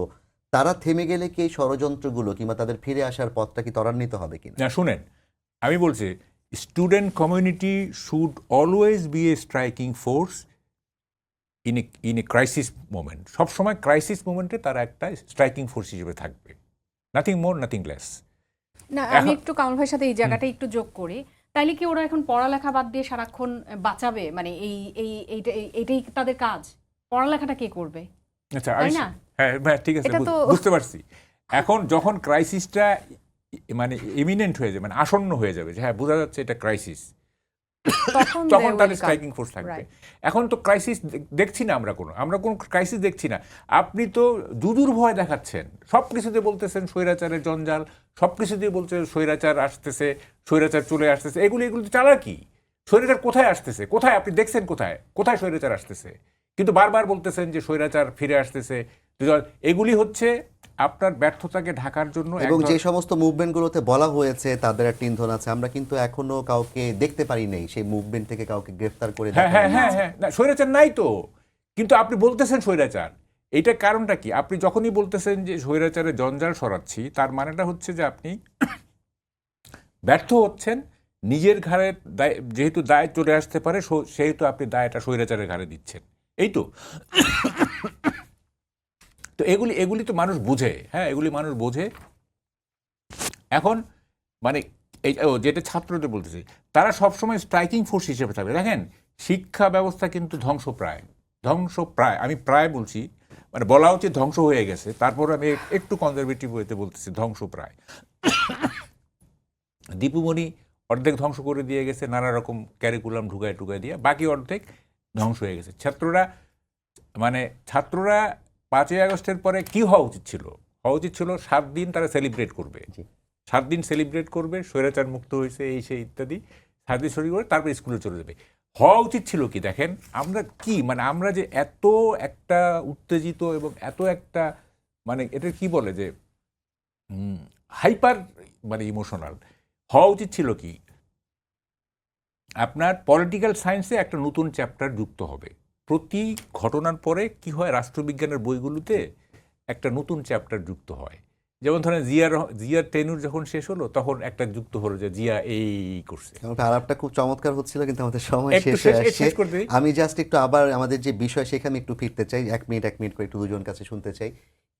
তারা থেমে গেলে কি এই ষড়যন্ত্রগুলো কিংবা তাদের ফিরে আসার পথটা কি ত্বরান্বিত হবে কিনা? না, শুনেন, আমি বলছি student community should always B A striking force in a crisis moment. সবসময় ক্রাইসিস মোমেন্টে তারা একটা স্ট্রাইকিং ফোর্স হিসেবে থাকবে, নাথিং মোর নাথিং লেস। না, আমি একটু কামাল ভাইয়ের সাথে এই জায়গাটা একটু যোগ করি। তাইলে কি ওরা এখন পড়ালেখা বাদ দিয়ে সারাক্ষণ বাঁচাবে? মানে এইটাই তাদের কাজ? পড়ালেখাটা কে করবে? আচ্ছা, তাই না? হ্যাঁ, ঠিক আছে, এটা তো বুঝতে পারছি। এখন যখন ক্রাইসিসটা মানে ইমিনেন্ট হয়ে যাবে, মানে আসন্ন হয়ে যাবে, যে হ্যাঁ বোঝা যাচ্ছে এটা ক্রাইসিস, তখন তাদের স্ট্রাইকিং ফোর্স থাকবে। এখন তো ক্রাইসিস দেখছি না, আমরা কোনো ক্রাইসিস দেখছি না। আপনি তো দুদূর ভয় দেখাচ্ছেন, সব কিছুতে বলতেছেন স্বৈরাচারের জঞ্জাল, সব কিছুতেই বলছেন স্বৈরাচার আসতেছে, স্বৈরাচার চলে আসতেছে। এগুলি তো চালাকি। স্বৈরাচার কোথায় আসতেছে? কোথায় আপনি দেখছেন? কোথায় স্বৈরাচার আসতেছে? কিন্তু বারবার বলতেছেন যে স্বৈরাচার ফিরে আসতেছে। এগুলি হচ্ছে আপনার ব্যর্থতাকে ঢাকার জন্য। এবং যে সমস্ত মুভমেন্টগুলোতে বলা হয়েছে তাদের একটা ইন্ধন আছে, আমরা কিন্তু এখনো কাউকে দেখতে পারি নাই সেই মুভমেন্ট থেকে কাউকে গ্রেফতার করে হ্যাঁ, দেখা হ্যাঁ, গেছে। হ্যাঁ, না, স্বৈরাচার নাই তো, কিন্তু আপনি বলতেছেন স্বৈরাচার। এইটার কারণটা কি? আপনি যখনই বলতেছেন যে স্বৈরাচারের জঞ্জাল সরাচ্ছি, তার মানেটা হচ্ছে যে আপনি ব্যর্থ হচ্ছেন। নিজের ঘাড়ে যেহেতু দায় চলে আসতে পারে, সেহেতু আপনি দায়টা স্বৈরাচারের ঘাড়ে দিচ্ছেন। এই তো তো এগুলি তো মানুষ বোঝে। হ্যাঁ, এগুলি মানুষ বোঝে। এখন মানে যেটা ছাত্রদের বলতেছি, তারা সবসময় স্ট্রাইকিং ফোর্স হিসেবে থাকবে। দেখেন, শিক্ষা ব্যবস্থা কিন্তু ধ্বংসপ্রায়। আমি প্রায় বলছি, মানে বলা উচিত ধ্বংস হয়ে গেছে, তারপর আমি একটু কনজারভেটিভ ওয়েতে বলতেছি ধ্বংসপ্রায়। দীপুমণি অর্ধেক ধ্বংস করে দিয়ে গেছে নানা রকম ক্যারিকুলাম ঢুকায় দিয়ে, বাকি অর্ধেক ধ্বংস হয়ে গেছে। ছাত্ররা 5ই আগস্টের পরে কি হওয়া উচিত ছিল? 7 দিন তারা সেলিব্রেট করবে। 7 দিন সেলিব্রেট করবে, স্বৈরাচার মুক্ত হয়েছে, এই সেই ইত্যাদি 7 দিন শুরু করে তারপর স্কুলে চলে যাবে। হওয়া উচিত ছিল কি? দেখেন আমরা কি, মানে আমরা যে এত একটা উত্তেজিত এবং এত একটা, মানে এটা কি বলে যে হাইপার, মানে ইমোশনাল। হওয়া উচিত ছিল কি, আপনার পলিটিক্যাল সায়েন্সে একটা নতুন চ্যাপ্টার যুক্ত হবে। প্রতি ঘটনার পরে কি হয়, রাষ্ট্রবিজ্ঞানের বইগুলোতে একটা নতুন চ্যাপ্টার যুক্ত হয়। যেমন ধরেন জিয়ার টেনুর যখন শেষ হলো, তখন একটা যুক্ত হলো যে জিয়া এই করছে। আলাপটা খুব চমৎকার হচ্ছিল, কিন্তু আমাদের সময় একটু শেষ হয়ে শেষ আসছে। করতে দিই। আমি জাস্ট একটু আবার আমাদের যে বিষয় সেখানে একটু ফিরতে চাই, 1 মিনিট করে একটু দুজন কাছে শুনতে চাই।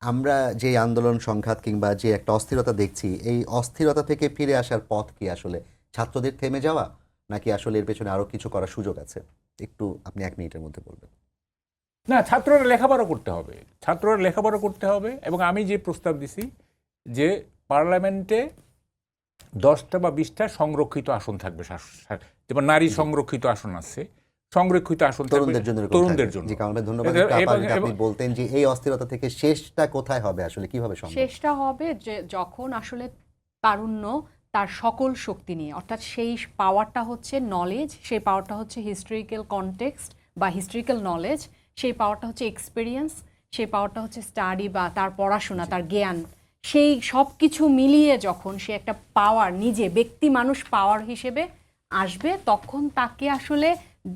আমরা যে আন্দোলন সংঘাত কিংবা যে একটা অস্থিরতা দেখছি, এই অস্থিরতা থেকে ফিরে আসার পথ কি আসলে ছাত্রদের থেমে যাওয়া, নাকি আসলে এর পেছনে আরো কিছু করার সুযোগ আছে? একটু আপনি 1 মিনিটের মধ্যে বলবেন। না, ছাত্ররা লেখাপড়া করতে হবে। এবং আমি যে প্রস্তাব দিছি যে পার্লামেন্টে 10টা বা 20টা সংরক্ষিত আসন থাকবে, যেমন নারী সংরক্ষিত আসন আছে, সংরক্ষিত আসন তরুণদের জন্য। জন্য। জি কামাল ভাই, ধন্যবাদ। একটু আপনি বলতেন যে এই অস্থিরতা থেকে শেষটা কোথায় হবে, আসলে কিভাবে সম্ভব? শেষটা হবে যে যখন আসলে তারুণ্য তার সকল শক্তি নিয়ে, অর্থাৎ সেই পাওয়ারটা হচ্ছে নলেজ, সেই পাওয়ারটা হচ্ছে হিস্টোরিক্যাল কনটেক্সট বা হিস্টোরিক্যাল নলেজ, সেই পাওয়ারটা হচ্ছে এক্সপিরিয়েন্স, সেই পাওয়ারটা হচ্ছে স্টাডি বা তার পড়াশোনা, তার জ্ঞান, সেই সব কিছু মিলিয়ে যখন সে একটা পাওয়ার, নিজে ব্যক্তি মানুষ পাওয়ার হিসেবে আসবে, তখন তাকে আসলে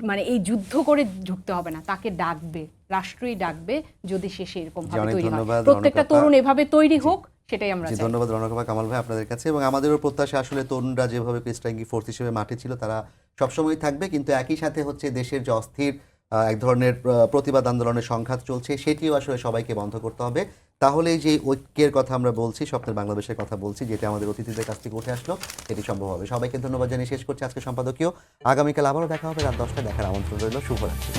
মানে এই যুদ্ধ করে ঢুকতে হবে না, তাকে ডাকবে, রাষ্ট্রই ডাকবে, যদি সে সেরকম ভাবে তৈরি হয়। প্রত্যেকটা তরুণ এভাবে তৈরি হোক, সেটাই আমরা চাই। ধন্যবাদ রণকা, কামাল ভাই আপনাদের কাছে। এবং আমাদেরও প্রত্যাশা আসলে তরুণরা যেভাবে স্ট্রাইকিং ফোর্স হিসেবে মাঠে ছিল তারা সবসময় থাকবে, কিন্তু একই সাথে হচ্ছে দেশের যে অস্থির এক ধরনের প্রতিবাদ আন্দোলনের সংঘাত চলছে, সেটিও আসলে সবাইকে বন্ধ করতে হবে। তাহলে যে ঐক্যের কথা আমরা বলছি, স্বপ্নের বাংলাদেশের কথা বলছি, যেটা আমাদের অতিথিদের কাছ থেকে উঠে আসলো, এটি সম্ভব হবে। সবাইকে ধন্যবাদ জানিয়ে শেষ করছি আজকে সম্পাদকীয়। আগামীকাল আবারও দেখা হবে রাত 10টায়। দেখার আমন্ত্রণ রইল। শুভরাত্রি।